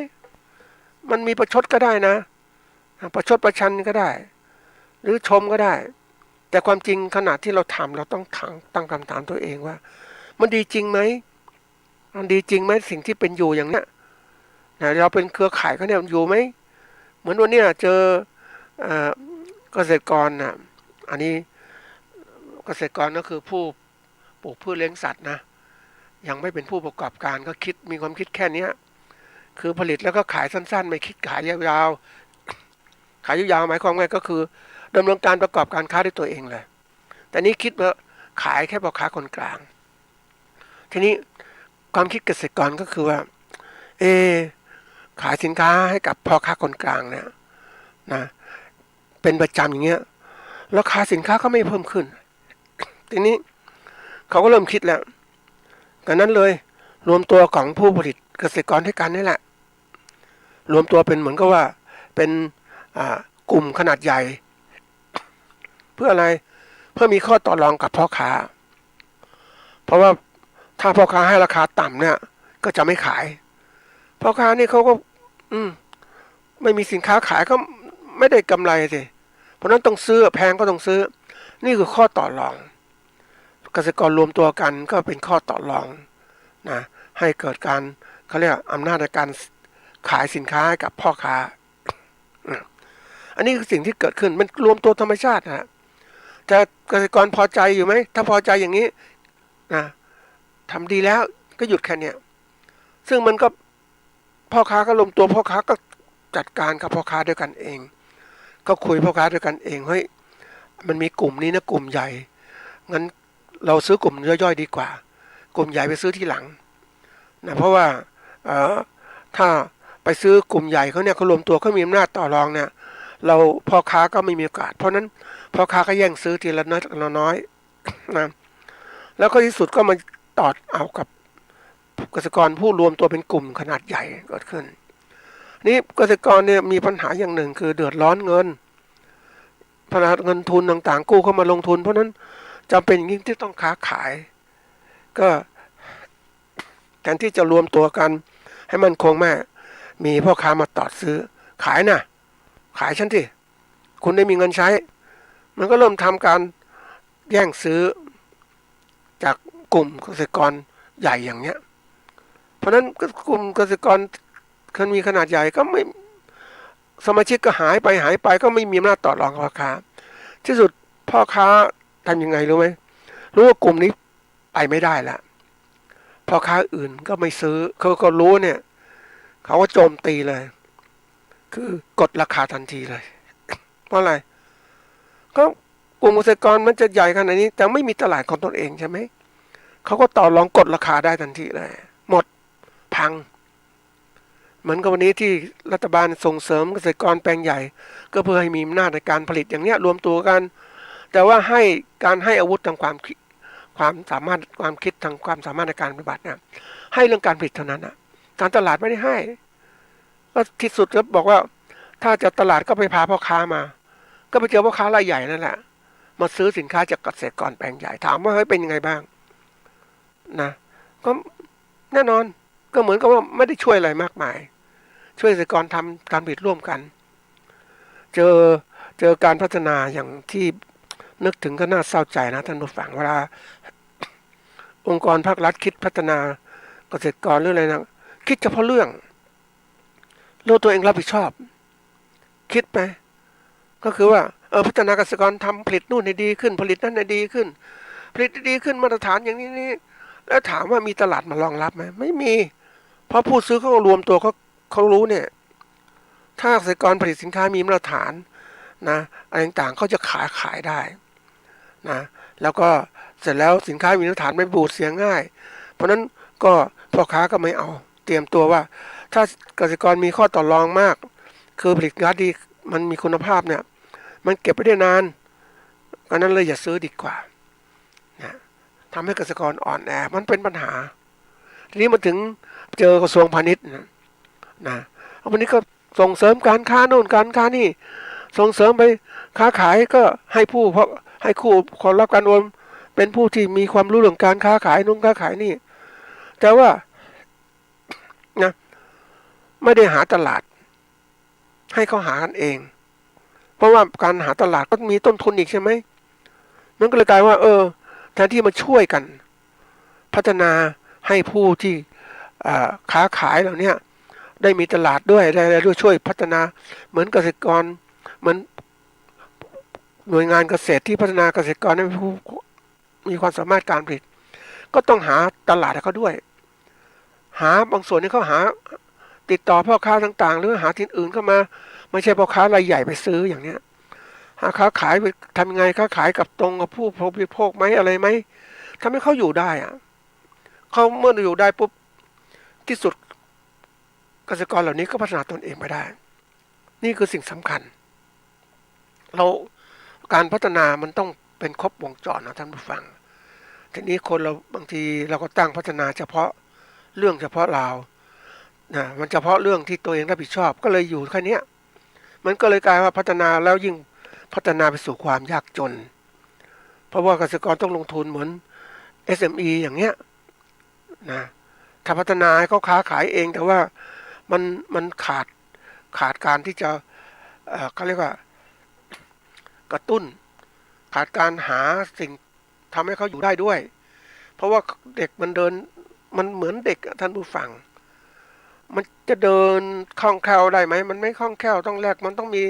มันมีประชดก็ได้นะประชดประชันก็ได้หรือชมก็ได้แต่ความจริงขณะที่เราทำเราต้องตั้งคำถามตัวเองว่ามันดีจริงไหมมันดีจริงไหมสิ่งที่เป็นอยู่อย่างเนี้ยเราเป็นเครือข่ายเขาเนี่ยอยู่ไหมเหมือนวันนี้เจอเกษตรกรนะอันนี้เกษตรกรก็คือผู้ปลูกพืชเลี้ยงสัตว์นะยังไม่เป็นผู้ประกอบการก็มีความคิดแค่นี้คือผลิตแล้วก็ขายสั้นๆไม่คิดขายยาวๆขายยาวๆหมายความว่าก็คือดำเนินการประกอบการค้าด้วยตัวเองเลยแต่นี้คิดว่าขายแค่พ่อค้าคนกลางทีนี้ความคิดเกษตรกรก็คือว่าขายสินค้าให้กับพ่อค้าคนกลางเนี่ยนะเป็นประจำอย่างเงี้ยราคาสินค้าก็ไม่เพิ่มขึ้นทีนี้เขาก็เริ่มคิดแล้วกันนั้นเลยรวมตัวของผู้ผลิตเกษตรกรด้วยกันนี่แหละรวมตัวเป็นเหมือนกับว่าเป็นกลุ่มขนาดใหญ่เพื่ออะไรเพื่อมีข้อต่อรองกับพ่อค้าเพราะว่าถ้าพ่อค้าให้ราคาต่ำเนี่ยก็จะไม่ขายพ่อค้านี่เขาก็ไม่มีสินค้าขายก็ไม่ได้กำไรสิเพราะนั้นต้องซื้อแพงก็ต้องซื้อนี่คือข้อต่อรองเกษตรกรรวมตัวกันก็เป็นข้อต่อรองนะให้เกิดการเขาเรียกอำนาจในการขายสินค้าให้กับพ่อค้าอันนี้คือสิ่งที่เกิดขึ้นมันรวมตัวธรรมชาตินะจะเกษตรกรพอใจอยู่ไหมถ้าพอใจอย่างนี้นะทำดีแล้วก็หยุดแค่เนี้ยซึ่งมันก็พ่อค้าก็รวมตัวพ่อค้าก็จัดการกับพ่อค้าด้วยกันเองก็คุยพ่อค้าด้วยกันเองเฮ้ยมันมีกลุ่มนี้นะกลุ่มใหญ่งั้นเราซื้อกลุ่มย่อยๆดีกว่ากลุ่มใหญ่ไปซื้อที่หลังนะเพราะว่าถ้าไปซื้อกลุ่มใหญ่เขาเนี่ยเขารวมตัวเขามีอำนาจต่อรองเนี่ยเราพ่อค้าก็ไม่มีโอกาสเพราะนั้นพ่อค้าก็แย่งซื้อทีละน้อยนะแล้วก็ที่สุดก็มาต่อเอากับเกษตรกรผู้รวมตัวเป็นกลุ่มขนาดใหญ่เกิดขึ้นนี่เกษตรกรเนี่ยมีปัญหาอย่างหนึ่งคือเดือดร้อนเงิน พนักเงินทุนต่างๆกู้เข้ามาลงทุนเพราะนั้นจำเป็นอย่างยิ่งที่ต้องค้าขายก็แทนที่จะรวมตัวกันให้มันคงแม่มีพ่อค้ามาต่อซื้อขายนะขายฉันที่คุณได้มีเงินใช้มันก็เริ่มทำการแย่งซื้อจากกลุ่มเกษตรกรใหญ่อย่างเนี้ยเพราะนั้นกลุ่มเกษตรกรคนมีขนาดใหญ่ก็ไม่สมาชิกก็หายไปก็ไม่มีอำนาจต่อรองกับพ่อค้าที่สุดพ่อค้าทำยังไงรู้ไหมรู้ว่ากลุ่มนี้ไปไม่ได้ละพ่อค้าอื่นก็ไม่ซื้อเขาก็รู้เนี่ยเขาก็โจมตีเลยคือกดราคาทันทีเลยเพราะอะไรก็กลุ่มเกษตรกรมันจะใหญ่ขนาดนี้แต่ไม่มีตลาดของตนเองใช่ไหมเขาก็ต่อรองกดราคาได้ทันทีเลยหมดพังเหมือนกับวันนี้ที่รัฐบาลส่งเสริมเกษตรกรแปลงใหญ่ก็เพื่อให้มีอำนาจในการผลิตอย่างเนี้ยรวมตัวกันแต่ว่าให้การให้อาวุธทางความสามารถความคิดทางความสามารถในการปฏิบัติเนี่ยให้เรื่องการผลิตเท่านั้นนะการตลาดไม่ได้ให้ก็ที่สุดก็บอกว่าถ้าจะตลาดก็ไปพาพ่อค้ามาก็ไปเจอพ่อค้ารายใหญ่นั่นแหละมาซื้อสินค้าจากเกษตรกรแปลงใหญ่ถามว่าเฮ้ยเป็นยังไงบ้างนะก็แน่นอนก็เหมือนกับว่าไม่ได้ช่วยอะไรมากมายช่วยเกษตรกรทำการผลิตร่วมกันเจอการพัฒนาอย่างที่นึกถึงก็น่าเศร้าใจนะท่านผู้ฟังเวลาองค์กรภาครัฐคิดพัฒนาเกษตรกรเรื่องอะไรนะคิดเฉพาะเรื่องตัวเองรับผิดชอบคิดไปก็คือว่าพัฒนาเกษตรกรทำผลิตนู่นให้ดีขึ้นผลิตนั่นให้ดีขึ้นผลิตดีขึ้นมาตรฐานอย่างนี้แล้วถามว่ามีตลาดมารองรับไหมไม่มีเพราะผู้ซื้อเขารวมตัวเขารู้เนี่ยถ้าเกษตรกรผลิตสินค้ามีมาตรฐานนะอะไรต่างๆเขาจะขายได้นะแล้วก็เสร็จแล้วสินค้ามีมาตรฐานไม่บูดเสียง่ายเพราะนั้นก็พ่อค้าก็ไม่เอาเตรียมตัวว่าถ้าเกษตรกรมีข้อต่อรองมากคือผลิตสินค้าดีมันมีคุณภาพเนี่ยมันเก็บไปได้นานก็นั้นเลยอย่าซื้อดีกว่านะทำให้เกษตรกรอ่อนแอมันเป็นปัญหาทีนี้มาถึงเจอกระทรวงพาณิชย์นะวันนี้ก็ส่งเสริมการค้าโน่นการค้านี่ส่งเสริมไปค้าขายก็ให้คู่คนรับการโอนเป็นผู้ที่มีความรู้เรื่องการค้าขายนู่นค้าขายนี่แต่ว่านะไม่ได้หาตลาดให้เขาหากันเองเพราะว่าการหาตลาดก็มีต้นทุนอีกใช่ไหมมันก็เลยกลายว่าแทนที่มาช่วยกันพัฒนาให้ผู้ที่ค้าขายเหล่านี้ได้มีตลาดด้วยได้ด้วยช่วยพัฒนาเหมือนเกษตรกรเหมือนหน่วยงานเกษตรที่พัฒนาเกษตรกรให้ผู้มีความสามารถการผลิตก็ต้องหาตลาดให้เขาด้วยหาบางส่วนที่เขาหาติดต่อพ่อค้าต่างๆหรือหาที่อื่นเข้ามาไม่ใช่พ่อค้ารายใหญ่ไปซื้ออย่างเนี้ยหาค้าขายไปทำยังไงค้าขายกับตรงกับผู้บริโภคไหมอะไรไหมทำให้เขาอยู่ได้อะเขาเมื่ออยู่ได้ปุ๊บที่สุดเกษตรกรเหล่านี้ก็พัฒนาตนเองไปได้นี่คือสิ่งสำคัญเราการพัฒนามันต้องเป็นครบวงจรนะท่านผู้ฟังทีนี้คนเราบางทีเราก็ตั้งพัฒนาเฉพาะเรื่องเฉพาะเรานะมันเฉพาะเรื่องที่ตัวเองรับผิดชอบก็เลยอยู่แค่นี้มันก็เลยกลายว่าพัฒนาแล้วยิ่งพัฒนาไปสู่ความยากจนเพราะว่าเกษตรกรต้องลงทุนเหมือน SME อย่างเนี้ยนะถ้าพัฒนาให้เขาค้าขายเองแต่ว่ามันขาดการที่จะเขาเรียกว่ากระตุ้นขาดการหาสิ่งทำให้เขาอยู่ได้ด้วยเพราะว่าเด็กมันเดินมันเหมือนเด็กท่านผู้ฟังมันจะเดินคล่องแคล่วได้ไหมมันไม่คล่องแคล่วต้องแรกมันต้องมี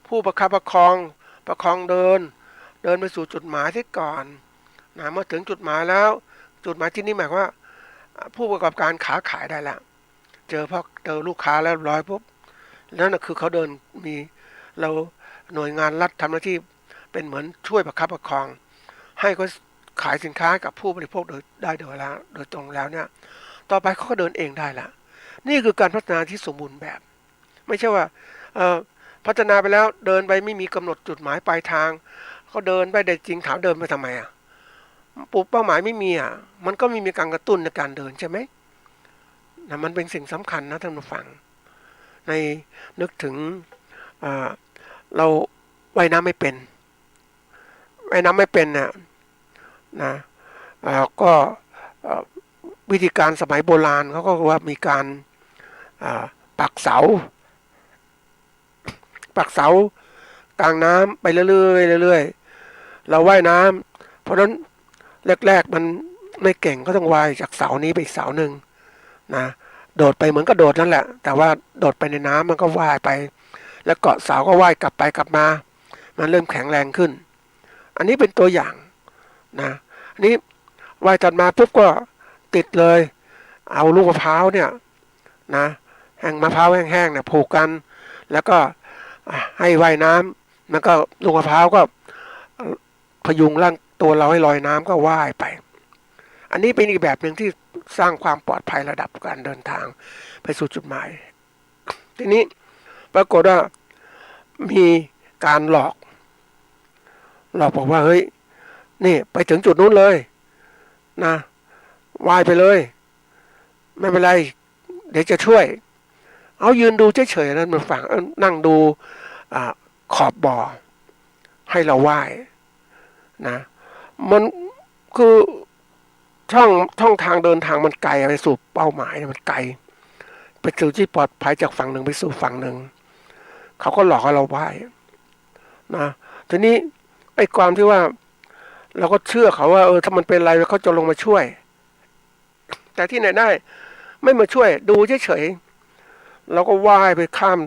ผู้ประคับประคองเดินไปสู่จุดหมายที่ก่อนนะเมื่อถึงจุดหมายแล้วจุดหมายที่นี่หมายว่าผู้ประกอบการขาขายได้แล้วเจอลูกค้าแล้วร้อยปุ๊บแล้วนั่นคือเขาเดินมีเราหน่วยงานรัฐทำหน้าที่เป็นเหมือนช่วยประคับประคองให้เขาขายสินค้ากับผู้บริโภคโดยตรงแล้วเนี่ยต่อไปเขาก็เดินเองได้ละนี่คือการพัฒนาที่สมบูรณ์แบบไม่ใช่ว่าพัฒนาไปแล้วเดินไปไม่มีกำหนดจุดหมายปลายทางเขาเดินไปได้จริงถามเดินไปทำไมปุ๊บเป้าหมายไม่มีมันก็ไม่มีการกระตุ้นในการเดินใช่ไหมนะมันเป็นสิ่งสำคัญนะท่านผู้ฟังในนึกถึงเราว่ายน้ำไม่เป็น ว่ายน้ำไม่เป็นเนี่ยนะก็วิธีการสมัยโบราณเขาก็ว่ามีการปักเสากลางน้ำไปเรื่อยๆเรื่อยๆเราว่ายน้ำเพราะฉะนั้นแรกๆมันไม่เก่งก็ต้องว่ายจากเสานี้ไปอีกเสาหนึ่งนะโดดไปเหมือนก็โดดนั่นแหละแต่ว่าโดดไปในน้ำมันก็ว่ายไปแล้วเกาะเสาก็ว่ายกลับไปกลับมามันเริ่มแข็งแรงขึ้นอันนี้เป็นตัวอย่างนะอันนี้ว่ายตัดมาปุ๊บก็ติดเลยเอาลูกมะพร้าวเนี่ยนะแห้งมะพร้าวแห้งๆเนี่ยผูกกันแล้วก็ให้ว่ายน้ำมันก็ลูกมะพร้าวก็พยุงร่างตัวเราให้ลอยน้ำก็ว่ายไปอันนี้เป็นอีกแบบหนึ่งที่สร้างความปลอดภัยระดับการเดินทางไปสู่จุดหมายทีนี้ปรากฏว่ามีการหลอกบอกว่าเฮ้ยนี่ไปถึงจุดนู้นเลยนะว่ายไปเลยไม่เป็นไรเดี๋ยวจะช่วยเอายืนดูเฉยๆนั้นมันฝั่งนั่งดูขอบบ่อให้เราว่ายนะมันคือช่องทางเดินทางมันไกลไปสู่เป้าหมายมันไกลไปสู่ที่ปลอดภัยจากฝั่งหนึ่งไปสู่ฝั่งหนึ่งเขาก็หลอกให้เราว่ายนะทีนี้ไอ้ความที่ว่าเราก็เชื่อเขาว่าถ้ามันเป็นอะไรเขาจะลงมาช่วยแต่ที่ไหนได้ไม่มาช่วยดูเฉยๆเราก็ว่ายไปข้าม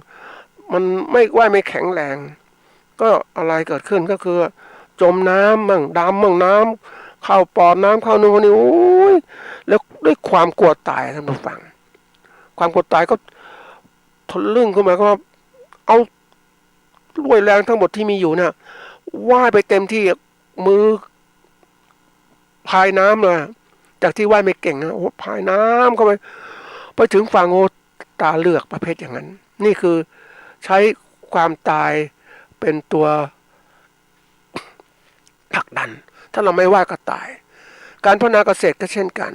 มันไม่ว่ายไม่แข็งแรงก็อะไรเกิดขึ้นก็คือจมน้ำมั่งดำมั่งน้ำเข้าปอดน้ำเข้านู่นนี่โอ้ยแล้วด้วยความกลัวตายท่านผู้ฟังความกลัวตายก็ทะลึ่งขึ้นมาก็เอาด้วยแรงทั้งหมดที่มีอยู่เนี่ยว่ายไปเต็มที่มือพายน้ำเลยจากที่ว่ายไม่เก่งนะโอ้พายน้ำเข้าไปถึงฝั่งโอตาเลือกประเภทอย่างนั้นนี่คือใช้ความตายเป็นตัวผลักดันถ้าเราไม่ว่าก็ตายการพัฒนาเกษตรก็เช่นกัน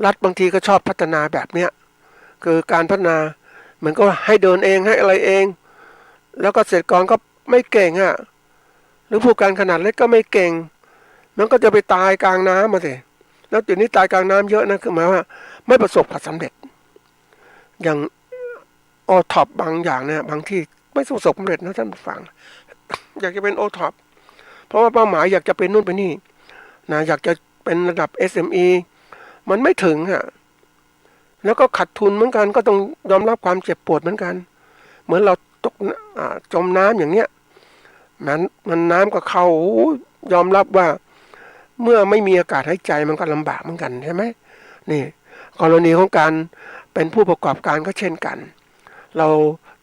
รัฐบางทีก็ชอบพัฒนาแบบเนี้ยคือการพัฒนาเหมือนก็ให้เดินเองให้อะไรเองแล้วเกษตรกรก็ไม่เก่งหรือผู้การขนาดเล็กก็ไม่เก่งมันก็จะไปตายกลางน้ำมาสิแล้วเดี๋ยวนี้ตายกลางน้ำเยอะนะคือหมายว่าไม่ประสบความสำเร็จอย่างโอท็อปบางอย่างเนี่ยบางที่ไม่ประสบความสำเร็จนะท่านผู้ฟังอยากจะเป็นโอท็อปเพราะว่าเป้าหมายอยากจะเป็นนู่นเป็นนี่นะอยากจะเป็นระดับ SME มันไม่ถึงแล้วก็ขาดทุนเหมือนกันก็ต้องยอมรับความเจ็บปวดเหมือนกันเหมือนเราตกจมน้ำอย่างเนี้ยมันน้ำก็เข้ายอมรับว่าเมื่อไม่มีอากาศหายใจมันก็ลำบากเหมือนกันใช่ไหมนี่กรณีของการเป็นผู้ประกอบการก็เช่นกันเรา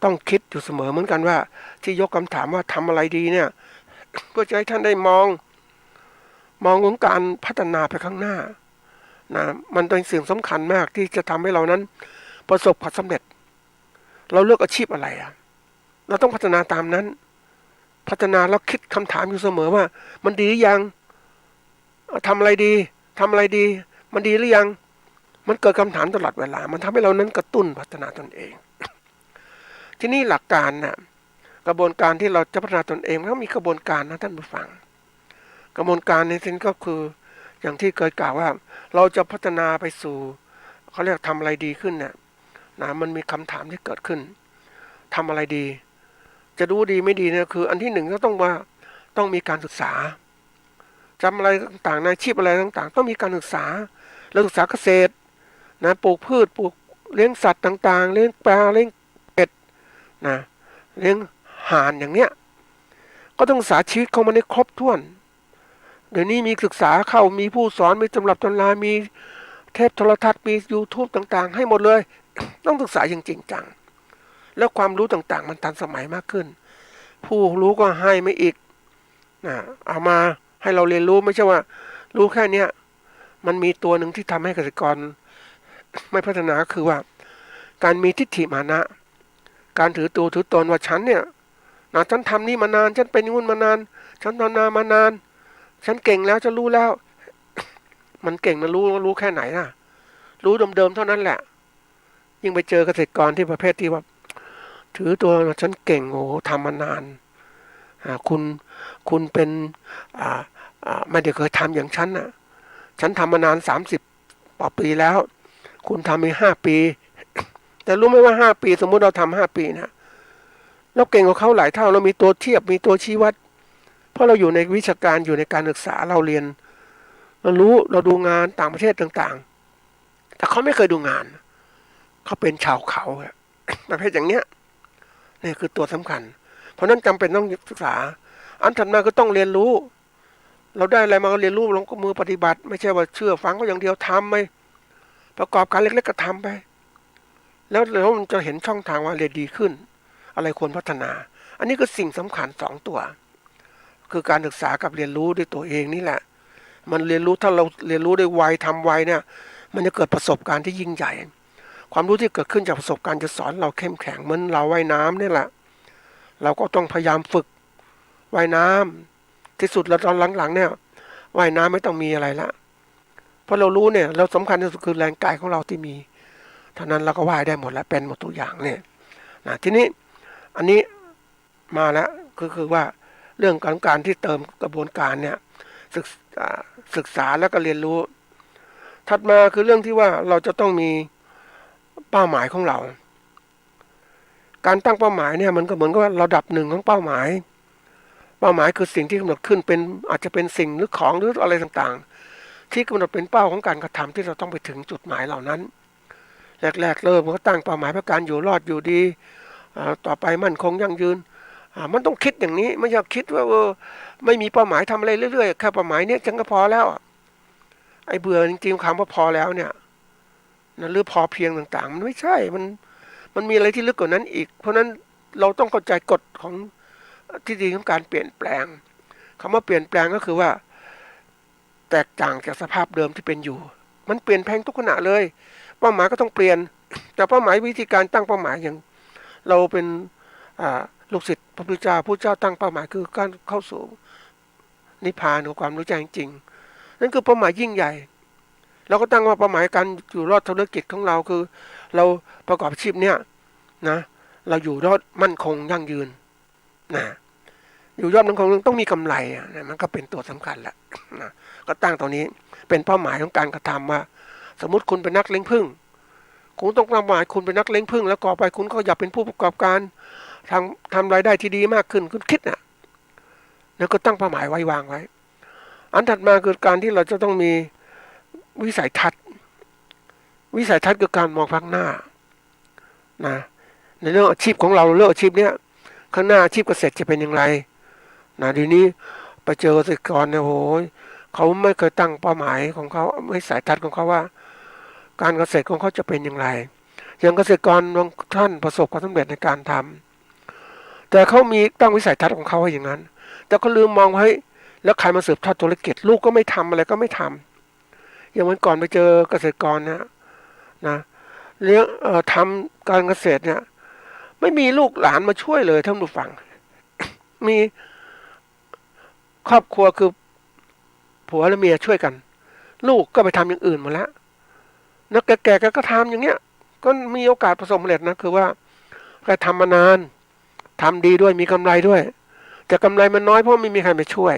ต้องคิดอยู่เสมอเหมือนกันว่าที่ยกคำถามว่าทำอะไรดีเนี่ยเพื่อจะให้ท่านได้มองของการพัฒนาไปข้างหน้านะมันเป็นสิ่งสำคัญมากที่จะทำให้เรานั้นประสบความสำเร็จเราเลือกอาชีพอะไรเราต้องพัฒนาตามนั้นพัฒนาแล้วคิดคำถามอยู่เสมอว่ามันดีหรือยังทำอะไรดีมันดีหรือยังมันเกิดคำถามตลอดเวลามันทำให้เรานั้นกระตุ้นพัฒนาตนเองที่นี่หลักการกระบวนการที่เราจะพัฒนาตนเองมันก็มีกระบวนการนะท่านผู้ฟังกระบวนการในที่นี้ก็คืออย่างที่เคยกล่าวว่าเราจะพัฒนาไปสู่เขาเรียกทำอะไรดีขึ้นเนี่ยนะมันมีคำถามที่เกิดขึ้นทำอะไรดีจะดูดีไม่ดีเนี่ยคืออันที่หนึ่งก็ต้องมีการศึกษาจำอะไรต่างๆในอาชีพอะไรต่างๆต้องมีการศึกษาแล้วศึกษาเกษตรนะปลูกพืชปลูกเลี้ยงสัตว์ต่างๆเลี้ยงปลาเลี้ยงเป็ดนะเลี้ยงห่านอย่างเนี้ยก็ต้องศึกษาชีวิตของมันให้ครบถ้วนเดี๋ยวนี้มีศึกษาเข้ามีผู้สอนมีตำรับตำรามีเทปโทรทัศน์มี YouTube ต่างๆให้หมดเลยต้องศึกษาอย่างจริงจังแล้วความรู้ต่างๆมันทันสมัยมากขึ้นผู้รู้ก็ให้ไม่อีกเอามาให้เราเรียนรู้ไม่ใช่ว่ารู้แค่เนี้ยมันมีตัวหนึ่งที่ทำให้เกษตรกรไม่พัฒนาคือว่าการมีทิฏฐิมานะการถือตัวถือตนว่าฉันเนี่ยฉันทำนี่มานานฉันเป็นนู่นมานานฉันทำนามานานฉันเก่งแล้วจะรู้แล้วมันเก่งมันรู้แค่ไหนรู้เดิมๆเท่านั้นแหละยิ่งไปเจอเกษตรกรที่ประเภทที่ว่าถือตัวฉันเก่งโอ้ทำมานาน คุณเป็นไม่ได้เคยทำอย่างฉันนะฉันทำมานาน30 กว่าปีแล้วคุณทำไป5 ปีแต่รู้ไหมว่า5 ปีสมมุติเราทำ5 ปีนะเราเก่งกว่าเขาหลายเท่าเรามีตัวเทียบมีตัวชี้วัดเพราะเราอยู่ในวิชาการอยู่ในการศึกษาเราเรียนเรารู้เราดูงานต่างประเทศต่างๆแต่เขาไม่เคยดูงานเขาเป็นชาวเขาประเภทอย่างเนี้ยนี่คือตัวสำคัญเพราะนั้นจำเป็นต้องศึกษาอันถัดมาก็ต้องเรียนรู้เราได้อะไรมาก็เรียนรู้ลงก็มือปฏิบัติไม่ใช่ว่าเชื่อฟังก็อย่างเดียวทำไปประกอบการเล็กๆก็ทำไปแล้วมันจะเห็นช่องทางว่าเรียนดีขึ้นอะไรควรพัฒนาอันนี้ก็สิ่งสำคัญ2 ตัวคือการศึกษากับเรียนรู้ด้วยตัวเองนี่แหละมันเรียนรู้ถ้าเราเรียนรู้ได้ไวทำไวเนี่ยมันจะเกิดประสบการณ์ที่ยิ่งใหญ่ความรู้ที่เกิดขึ้นจากประสบการณ์จะสอนเราเข้มแข็งเหมือนเราว่ายน้ำนี่แหละเราก็ต้องพยายามฝึกว่ายน้ำที่สุดแล้วตอนหลังๆเนี่ยว่ายน้ำไม่ต้องมีอะไรละเพราะเรารู้เนี่ยเราสำคัญที่สุดคือแรงกายของเราที่มีเท่านั้นเราก็ว่ายได้หมดแล้วเป็นหมดทุกอย่างเนี่ยนะทีนี้อันนี้มาแล้วคือว่าเรื่องการที่เติมกระบวนการเนี่ยศึกษาแล้วก็เรียนรู้ถัดมาคือเรื่องที่ว่าเราจะต้องมีเป้าหมายของเราการตั้งเป้าหมายเนี่ยมันก็เหมือนกับระดับหนึ่งของเป้าหมายคือสิ่งที่กำหนดขึ้นเป็นอาจจะเป็นสิ่งหรือของหรืออะไรต่างๆที่กำหนดเป็นเป้าของการกระทำที่เราต้องไปถึงจุดหมายเหล่านั้นแรกๆเริ่มก็ตั้งเป้าหมายเพื่อการอยู่รอดอยู่ดีต่อไปมั่นคงยั่งยืนมันต้องคิดอย่างนี้ไม่อยากคิดว่าไม่มีเป้าหมายทำอะไรเรื่อยๆแค่เป้าหมายเนี้ยฉันก็พอแล้วไอ้เบื่อจริงๆคำว่าพอแล้วเนี่ยนะหรือพอเพียงต่างๆมันไม่ใช่มันมีอะไรที่ลึกกว่านั้นอีกเพราะนั้นเราต้องเข้าใจกฎของที่ดีของการเปลี่ยนแปลงคำว่าเปลี่ยนแปลงก็คือว่าแตกต่างจากสภาพเดิมที่เป็นอยู่มันเปลี่ยนแปลงทุกขณะเลยเป้าหมายก็ต้องเปลี่ยนแต่เป้าหมายวิธีการตั้งเป้าหมายอย่างเราเป็นลูกศิษย์พระพุทธเจ้าตั้งเป้าหมายคือการเข้าสู่นิพพานของความรู้แจ้งจริงนั่นคือเป้าหมายยิ่งใหญ่เราก็ตั้งว่าเป้าหมายการอยู่รอดธุรกิจของเราคือเราประกอบอาชีพเนี่ยนะเราอยู่รอดมั่นคงยั่งยืนนะอยู่ยอดมั่นคงต้องมีกำไรนะมันก็เป็นตัวสำคัญแหละนะก็ตั้งตรงนี้เป็นเป้าหมายของการกระทำว่าสมมุติคุณเป็นนักเลี้ยงผึ้งคุณต้องตั้งเป้าหมายคุณเป็นนักเลี้ยงผึ้งแล้วต่อไปคุณก็อยากเป็นผู้ประกอบการทำรายได้ที่ดีมากขึ้นคุณคิดนะแล้วก็ตั้งเป้าหมายไว้วางไว้อันถัดมาคือการที่เราจะต้องมีวิสัยทัศน์คือการมองข้างหน้านะในเรื่องอาชีพของเราเรื่องอาชีพเนี้ยข้างหน้าอาชีพเกษตรจะเป็นอย่างไรนะทีนี้ไปเจอเกษตรกรเนี่ยโหยเขาไม่เคยตั้งเป้าหมายของเขาวิสัยทัศน์ของเขาว่าการเกษตรของเขาจะเป็นอย่างไรอย่างเกษตรกรบางท่านประสบความสำเร็จในการทำแต่เขามีตั้งวิสัยทัศน์ของเขาไว้อย่างนั้นแต่เขาลืมมองไว้แล้วใครมาสืบทอดธุรกิจลูกก็ไม่ทำอะไรก็ไม่ทำอย่างวันก่อนไปเจอเกษตรกรนะเลี้ยงทำการเกษตรเนี่ยไม่มีลูกหลานมาช่วยเลยท่านผู้ฟังมีครอบครัวคือผัวและเมียช่วยกันลูกก็ไปทำอย่างอื่นหมดแล้วนักแก่ๆก็ทำอย่างเงี้ยก็มีโอกาสประสบความสำเร็จนะคือว่าใครทำมานานทำดีด้วยมีกำไรด้วยแต่กำไรมันน้อยเพราะไม่มีใครมาช่วย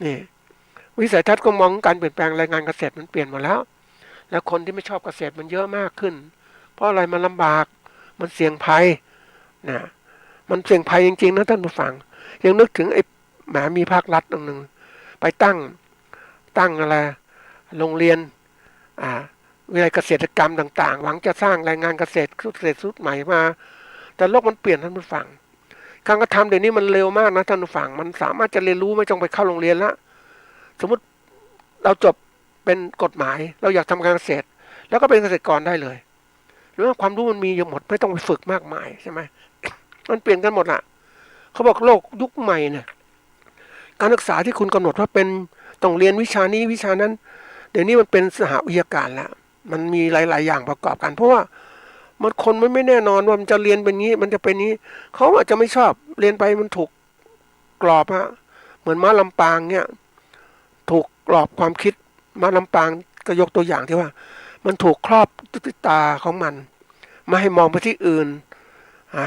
นี่วิสัยทัศน์ก็มองการเปลี่ยนแปลงแรงงานเกษตรมันเปลี่ยนหมดแล้วคนที่ไม่ชอบเกษตรมันเยอะมากขึ้นเพราะอะไรมันลำบากมันเสี่ยงภัยนะมันเสี่ยงภัยจริงๆนะท่านผู้ฟังยังนึกถึงไอ้แหมมีภาครัฐหนึ่งไปตั้งอะไรโรงเรียนวิทยาลัยเกษตรกรรมต่างๆหวังจะสร้างแรงงานเกษตรสุดใหม่มาแต่โลกมันเปลี่ยนท่านผู้ฟังการกระทำเดี๋ยวนี้มันเร็วมากนะท่านผู้ฟังมันสามารถจะเรียนรู้ไม่ต้องไปเข้าโรงเรียนละสมมติเราจบเป็นกฎหมายเราอยากทำการเกษตรแล้วก็เป็นเกษตรกรได้เลยหรือว่าความรู้มันมีอยู่หมดไม่ต้องไปฝึกมากมายใช่ไหมมันเปลี่ยนกันหมดละเขาบอกโลกยุคใหม่เนี่ยการศึกษาที่คุณกำหนดว่าเป็นต้องเรียนวิชานี้วิชานั้นเดี๋ยวนี้มันเป็นสหวิทยาการแล้วมันมีหลายๆอย่างประกอบกันเพราะว่ามันคนมันไม่แน่นอนว่ามันจะเรียนเป็นนี้มันจะเป็นนี้เขาอาจจะไม่ชอบเรียนไปมันถูกกรอบเหมือนม้าลำปางเนี่ยถูกกรอบความคิดม้าลำปางก็ยกตัวอย่างที่ว่ามันถูกครอบด้วยตาของมันไม่ให้มองไปที่อื่น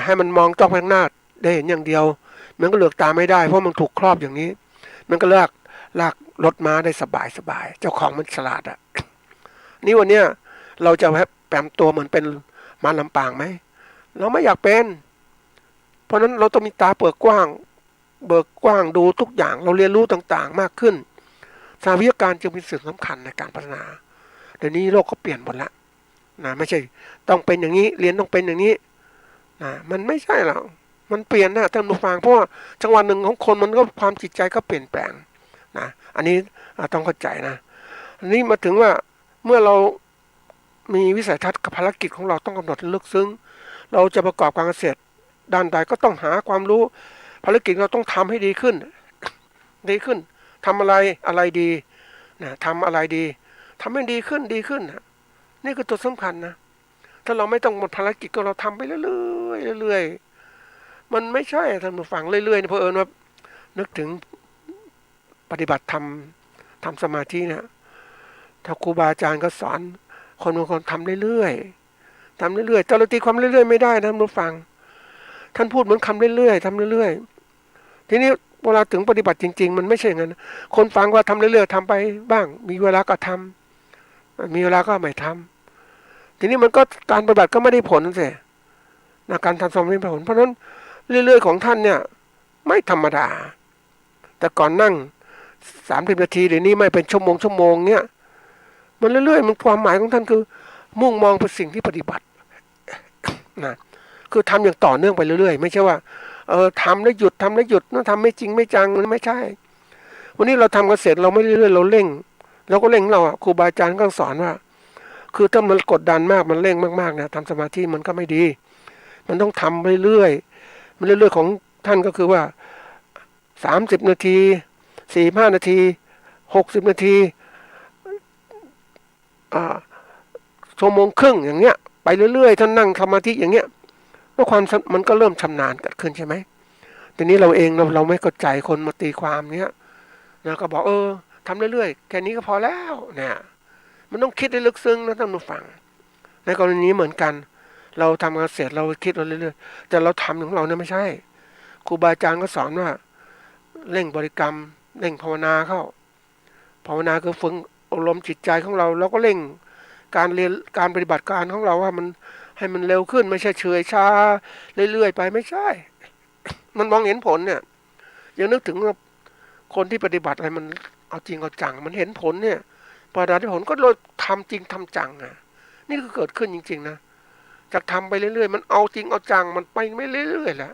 ให้มันมองจ้องไปข้างหน้าได้เห็นอย่างเดียว มันก็เหลือกตาไม่ได้เพราะมันถูกครอบอย่างนี้มันก็ลากรถม้าได้สบายเจ้าของมันฉลาดอะนี่วันเนี้ยเราจะแปมตัวเหมือนเป็นม้าลำปางไหมเราไม่อยากเป็นเพราะนั้นเราต้องมีตาเปิดกว้างดูทุกอย่างเราเรียนรู้ต่างๆมากขึ้นสาวิทยาการจึงเป็นสิ่งสำคัญในการพัฒนาเดี๋ยวนี้โลกก็เปลี่ยนหมดแล้วนะไม่ใช่ต้องเป็นอย่างนี้เรียนต้องเป็นอย่างนี้นะมันไม่ใช่หรอกมันเปลี่ยนนะท่านผู้ฟังเพราะว่าจังหวะหนึ่งของคนมันก็ความจิตใจก็เปลี่ยนแปลงนะอันนี้ต้องเข้าใจนะอันนี้มาถึงว่าเมื่อเรามีวิสัยทัศน์กับภารกิจของเราต้องกำหนดลึกซึ้งเราจะประกอบการเกษตรด้านใดก็ต้องหาความรู้ภารกิจเราต้องทำให้ดีขึ้นทำอะไรดีนะทำอะไรดีทำให้ดีขึ้นนะนี่คือตัวสำคัญนะถ้าเราไม่ต้องหมดภารกิจก็เราทำไปเรื่อยๆมันไม่ใช่ท่านผู้ฟังเรื่อยๆเพราะว่านึกถึงปฏิบัติทำสมาธินะถ้าครูบาอาจารย์ก็สอนคนบางคนทำเรื่อยๆแต่เราตีความเรื่อยๆไม่ได้นะท่านผู้ฟังท่านพูดเหมือนคำเรื่อยๆทำเรื่อยๆทีนี้เวลาถึงปฏิบัติจริงๆมันไม่ใช่อย่างนั้นคนฟังว่าทำเรื่อยๆทำไปบ้างมีเวลาก็ทำมีเวลาก็ไม่ทำทีนี้มันก็การปฏิบัติก็ไม่ได้ผลสินะการทำสมาธิไม่ได้ผลเพราะฉะนั้นเรื่อยๆของท่านเนี่ยไม่ธรรมดาแต่ก่อนนั่ง30 นาทีเดี๋ยวนี้ไม่เป็นชั่วโมงเนี่ยมันเรื่อยๆมันความหมายของท่านคือมุ่งมองไปสิ่งที่ปฏิบัตินะคือทำอย่างต่อเนื่องไปเรื่อยๆไม่ใช่ว่าทำแล้วหยุดนั่นทำไม่จริงไม่จังมันไม่ใช่วันนี้เราทำกันเสร็จเราไม่เรื่อยๆเราเร่งเราก็เร่งเราครูบาอาจารย์ก็สอนว่าคือถ้ามันกดดันมากมันเร่งมากๆนะทำสมาธิมันก็ไม่ดีมันต้องทำเรื่อยๆมันเรื่อยๆของท่านก็คือว่า30 นาที45 นาที60 นาทีชั่วโมงครึ่งอย่างเงี้ยไปเรื่อยๆท่านนั่งสมาธิอย่างเงี้ยแล้วความมันก็เริ่มชำนาญเกิดขึ้นใช่ไหมทีนี้เราเองเราไม่เข้าใจคนมาตีความเนี้ยนะก็บอกทำเรื่อยๆแค่นี้ก็พอแล้วเนี่ยมันต้องคิดให้ลึกซึ้งนะท่านผู้ฟังในกรณีนี้เหมือนกันเราทำงานเสร็จเราคิดเราเรื่อยๆแต่เราทำของเราเนี่ยไม่ใช่ครูบาอาจารย์ก็สอนว่าเร่งบริกรรมเร่งภาวนาเข้าภาวนาคือฝึกอบรมจิตใจของเราแล้วก็เร่งการเรียนการปฏิบัติการของเราว่ามันให้มันเร็วขึ้นไม่ใช่เฉยช้าเรื่อยๆไปไม่ใช่มันมองเห็นผลเนี่ยยังนึกถึงคนที่ปฏิบัติอะไรมันเอาจริงเอาจังมันเห็นผลเนี่ยปฏิบัติผลก็เลยทำจริงทำจังอ่ะนี่ก็เกิดขึ้นจริงๆนะจากทำไปเรื่อยๆมันเอาจริงเอาจังมันไปไม่เรื่อยๆแล้ว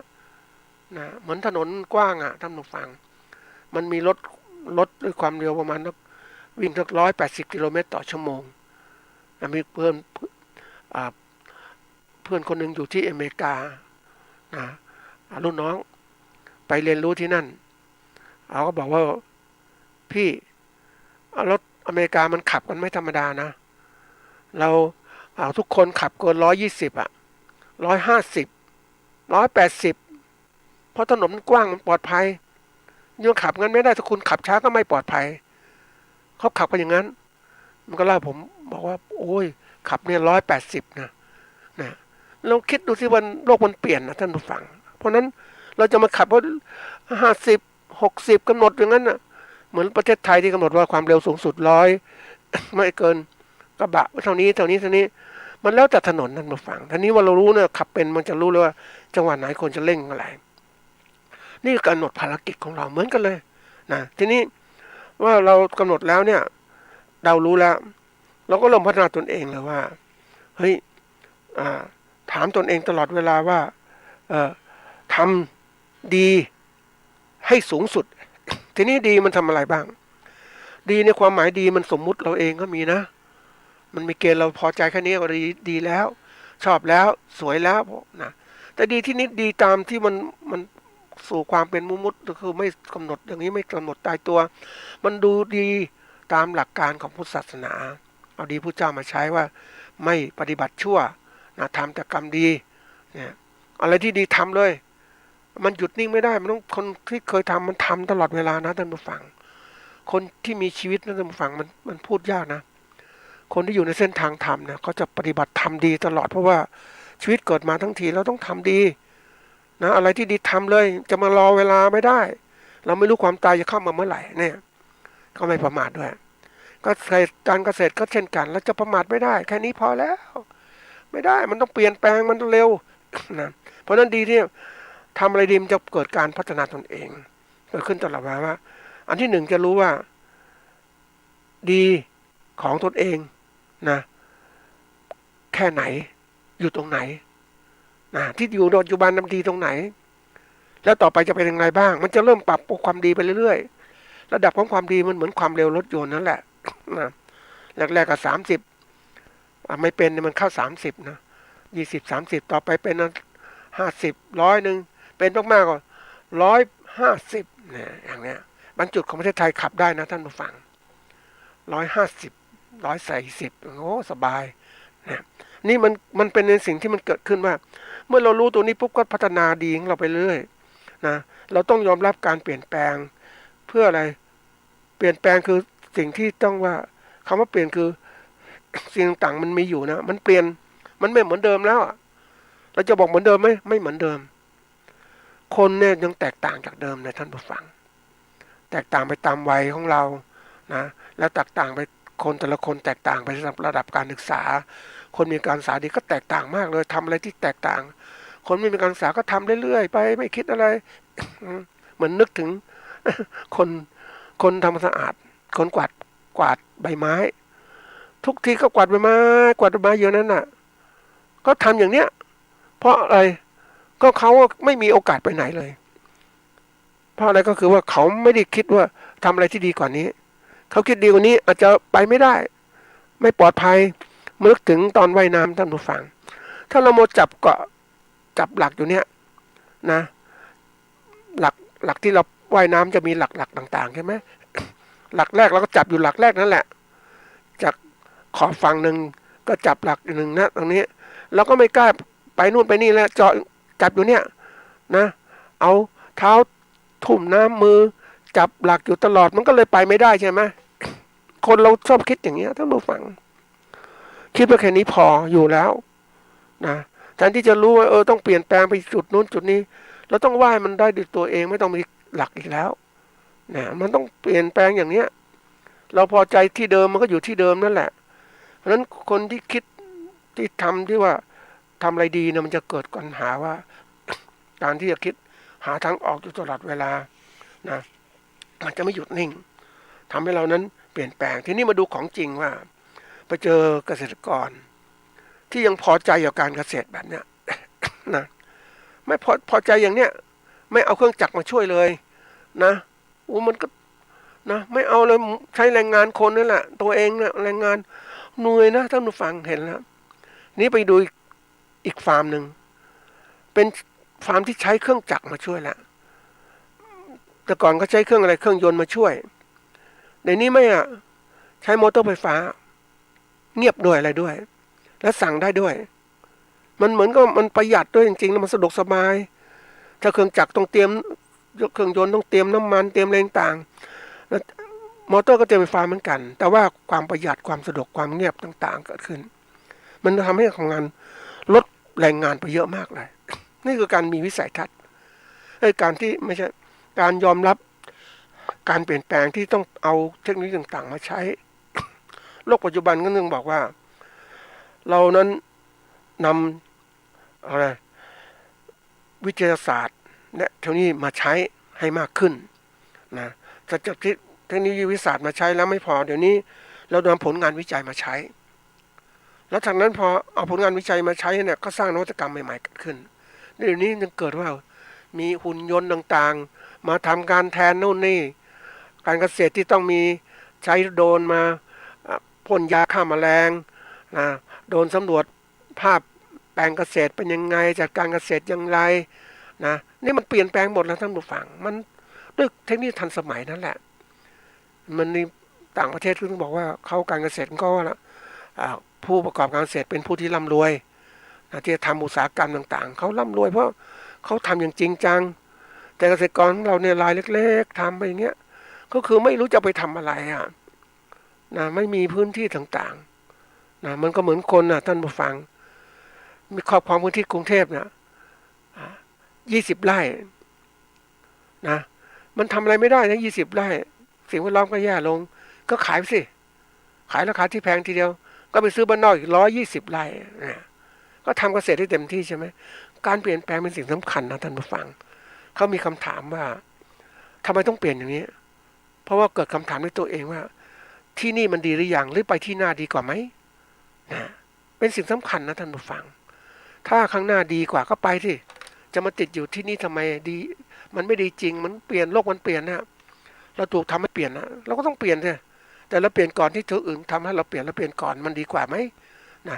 นะเหมือนถนนกว้างอ่ะท่านผู้ฟังมันมีรถด้วยความเร็วประมาณวิ่งสัก180 กิโลเมตรต่อชั่วโมงมีเพื่อนคนหนึ่งอยู่ที่อเมริกานะรุ่นน้องไปเรียนรู้ที่นั่นเขาก็บอกว่าพี่รถอเมริกามันขับกันไม่ธรรมดานะเราทุกคนขับเกิน120อ่ะ150180เพราะถนนมันกว้างมันปลอดภัยยังขับงั้นไม่ได้ถ้าคุณขับช้าก็ไม่ปลอดภัยเขาขับกันอย่างนั้นมันก็เล่าผมบอกว่าโอ้ยขับเนี่ย180นะเราคิดดูสิวันโลกมันเปลี่ยนนะท่านผู้ฟังเพราะนั้นเราจะมาขับว่า50 60กำหนดอย่างนั้นนะเหมือนประเทศไทยที่กำหนดว่าความเร็วสูงสุด100ไม่เกินกระบะเท่านี้มันแล้วแต่ถนนท่านผู้ฟังทีนี้ว่าเรารู้เนี่ยขับเป็นมันจะรู้เลยว่าจังหวะไหนควรจะเร่งอะไรนี่คือกำหนดภารกิจของเราเหมือนกันเลยนะทีนี้ว่าเรากำหนดแล้วเนี่ยเรารู้แล้วเราก็เริ่มพัฒนาตนเองเลยว่าเฮ้ยถามตนเองตลอดเวลาว่าทำดีให้สูงสุดทีนี้ดีมันทำอะไรบ้างดีในความหมายดีมันสมมุติเราเองก็มีนะมันมีเกณฑ์เราพอใจแค่นี้ก็ดีแล้วชอบแล้วสวยแล้วนะแต่ดีที่นิดดีตามที่มันสู่ความเป็นมุมุติคือไม่กำหนดอย่างนี้ไม่กำหนดตายตัวมันดูดีตามหลักการของพุทธศาสนาเอาดีพระเจ้ามาใช้ว่าไม่ปฏิบัติชั่วนะทำแต่กรรมดีเนี่ยอะไรที่ดีทำเลยมันหยุดนิ่งไม่ได้มันต้องคนที่เคยทำมันทำตลอดเวลานะท่านผู้ฟังคนที่มีชีวิตนะท่านผู้ฟังมันพูดยากนะคนที่อยู่ในเส้นทางธรรมนะเขาจะปฏิบัติทำดีตลอดเพราะว่าชีวิตเกิดมาทั้งทีเราต้องทำดี นะอะไรที่ดีทำเลยจะมารอเวลาไม่ได้เราไม่รู้ความตายจะเข้ามาเมื่อไหร่เนี่ยก็ไม่ประมาทด้วยก็การเกษตรก็เช่นกันแล้วจะประมาทไม่ได้แค่นี้พอแล้วไม่ได้มันต้องเปลี่ยนแปลงมันต้องเร็วนะเพราะนั้นดีที่ทำอะไรดีมันจะเกิดการพัฒนาตนเองเกิดขึ้นตลอดเวลาว่าอันที่หนึ่งจะรู้ว่าดีของตนเองนะแค่ไหนอยู่ตรงไหนนะที่อยู่ปัจจุบันมันดีตรงไหนแล้วต่อไปจะเป็นยังไงบ้างมันจะเริ่มปรับความดีไปเรื่อยๆระดับของความดีมันเหมือนความเร็วรถยนต์นั่นแหละนะแรกๆก็30ไม่เป็นมันเข้า30นะ20 30ต่อไปเป็น50100เป็นมากๆก็150เนี่ยอย่างเนี้ยบรรจุของประเทศไทยขับได้นะท่านผู้ฟัง150140โอ้สบายเนี่ยนี่มันเป็นในสิ่งที่มันเกิดขึ้นว่าเมื่อเรารู้ตัวนี้ปุ๊บก็พัฒนาดีของเราไปเรื่อยนะเราต้องยอมรับการเปลี่ยนแปลงเพื่ออะไรเปลี่ยนแปลงคือสิ่งที่ต้องว่าคำว่าเปลี่ยนคือสิ่งต่างๆมันมีอยู่นะมันเปลี่ยนมันไม่เหมือนเดิมแล้วเราจะบอกเหมือนเดิมไหมไม่เหมือนเดิมคนเนี่ยยังแตกต่างจากเดิมเลยท่านผู้ฟังแตกต่างไปตามวัยของเรานะแล้วแตกต่างไปคนแต่ละคนแตกต่างไประดับการศึกษาคนมีการศึกษาดีก็แตกต่างมากเลยทำอะไรที่แตกต่างคนไม่มีการศึกษาก็ทำเรื่อยๆไปไม่คิดอะไรเหมือนนึกถึงคนคนทำความสะอาดคนกวาดใบไม้ทุกทีก็กวาดใบไม้เยอะนั้นน่ะก็ทำอย่างเนี้ยเพราะอะไรก็เขาไม่มีโอกาสไปไหนเลยเพราะอะไรก็คือว่าเขาไม่ได้คิดว่าทำอะไรที่ดีกว่านี้เขาคิดดีกว่านี้อาจจะไปไม่ได้ไม่ปลอดภัยนึกถึงตอนว่ายน้ำท่านผู้ฟังถ้าเรามาจับเกาะจับหลักอยู่เนี้ยนะหลักที่เราว่ายน้ำจะมีหลักต่างๆใช่ไหมหลักแรกเราก็จับอยู่หลักแรกนั่นแหละจากขอบฝั่งหนึ่งก็จับหลักหนึ่งนะตรงนี้เราก็ไม่กล้าไปนู่นไปนี่แล้วจับอยู่เนี้ยนะเอาเท้าทุ่มน้ำมือจับหลักอยู่ตลอดมันก็เลยไปไม่ได้ใช่ไหมคนเราชอบคิดอย่างเงี้ยท่านผู้ฟังคิดว่าแค่นี้พออยู่แล้วนะแทนที่จะรู้ว่าต้องเปลี่ยนแปลงไปจุดนู้นจุดนี้เราต้องว่ายมันได้ด้วยตัวเองไม่ต้องมีหลักอีกแล้วนะมันต้องเปลี่ยนแปลงอย่างเนี้ยเราพอใจที่เดิมมันก็อยู่ที่เดิมนั่นแหละเพราะฉะนั้นคนที่คิดที่ทำที่ว่าทำอะไรดีนะมันจะเกิดปัญหาว่าการที่จะคิดหาทางออกอยู่ตลอดเวลานะมันจะไม่หยุดนิ่งทำให้เรานั้นเปลี่ยนแปลงทีนี้มาดูของจริงว่าไปเจอเกษตรกรที่ยังพอใจกับการเกษตรแบบเนี้ยนะไม่พอใจอย่างเนี้ยไม่เอาเครื่องจักรมาช่วยเลยนะมันก็นะไม่เอาเลยใช้แรงงานคนนั่นแหละตัวเองเนี่ยแรงงานเหนื่อยนะท่านผู้ฟังเห็นแล้วนี้ไปดูอีกฟาร์มหนึ่งเป็นฟาร์มที่ใช้เครื่องจักรมาช่วยแล้วแต่ก่อนก็ใช้เครื่องอะไรเครื่องยนต์มาช่วยในนี้ไม่ใช้มอเตอร์ไฟฟ้าเงียบด้วยอะไรด้วยและสั่งได้ด้วยมันเหมือนก็มันประหยัดด้วยจริงๆแล้วมันสะดวกสบายถ้าเครื่องจักรต้องเตรียมเครื่องยนต์ต้องเตรียมน้ำมันเตรียมอะไรต่างแล้วมอเตอร์ก็เตรียมไฟฟ้าเหมือนกันแต่ว่าความประหยัดความสะดวกความเงียบต่างๆเกิดขึ้นมันทำให้ของงานลดแรงงานไปเยอะมากเลยนี่คือการมีวิสัยทัศน์การที่ไม่ใช่การยอมรับการเปลี่ยนแปลงที่ต้องเอาเทคโนโลยีต่างๆมาใช้โลกปัจจุบันก็นึงบอกว่าเรานั้นนำอะไรวิทยาศาสตร์และเทคโนโลยีมาใช้ให้มากขึ้นนะจะจับเทคโนโลยีวิทยาศาสตร์มาใช้แล้วไม่พอเดี๋ยวนี้เรานำผลงานวิจัยมาใช้แล้วจากนั้นพอเอาผลงานวิจัยมาใช้เนี่ยก็สร้างนวัตกรรมใหม่ๆเกิดขึ้นเดี๋ยวนี้ยังเกิดว่ามีหุ่นยนต์ต่างๆมาทำการแทนโน่นนี่การเกษตรที่ต้องมีใช้โดรนมาพ่นยาฆ่าแมลงนะโดรนสำรวจภาพแปลงเกษตรเป็นยังไงจัดการเกษตรอย่างไรนะนี่มันเปลี่ยนแปลงหมดแล้วท่านผู้ฟังมันด้วยเทคโนโลยีทันสมัยนั่นแหละมันในต่างประเทศก็ต้องบอกว่าเขาการเกษตรก็ว่าผู้ประกอบการเกษตรเป็นผู้ที่ร่ำรวยนะที่จะทำอุตสาหกรรมต่างๆเขาร่ำรวยเพราะเขาทำอย่างจริงจังแต่เกษตรกรของเราเนี่ยรายเล็กๆทำไปอย่างเงี้ยก็คือไม่รู้จะไปทำอะไรนะไม่มีพื้นที่ต่างๆนะมันก็เหมือนคนท่านผู้ฟังมีครอบครองพื้นที่กรุงเทพนะ 20 ไร่นะมันทำอะไรไม่ได้นะ20 ไร่สิ่งแวดล้อมก็แย่ลงก็ขายไปสิขายราคาที่แพงทีเดียวก็ไปซื้อบ้านนอกอีก120 ไร่นะก็ทำเกษตรได้เต็มที่ใช่ไหมการเปลี่ยนแปลงเป็นสิ่งสำคัญนะท่านผู้ฟังเขามีคำถามว่าทำไมต้องเปลี่ยนอย่างนี้เพราะว่าเกิดคำถามในตัวเองว่าที่นี่มันดีหรือยังหรือไปที่หน้าดีกว่าไหมนะเป็นสิ่งสำคัญนะท่านผู้ฟังถ้าข้างหน้าดีกว่าก็ไปที่จะมาติดอยู่ที่นี่ทำไมดีมันไม่ดีจริงมันเปลี่ยนโลกมันเปลี่ยนนะเราถูกทำให้เปลี่ยนนะเราก็ต้องเปลี่ยนใช่แต่เราเปลี่ยนก่อนที่เธออื่นทำให้เราเปลี่ยนก่อนมันดีกว่าไหมนะ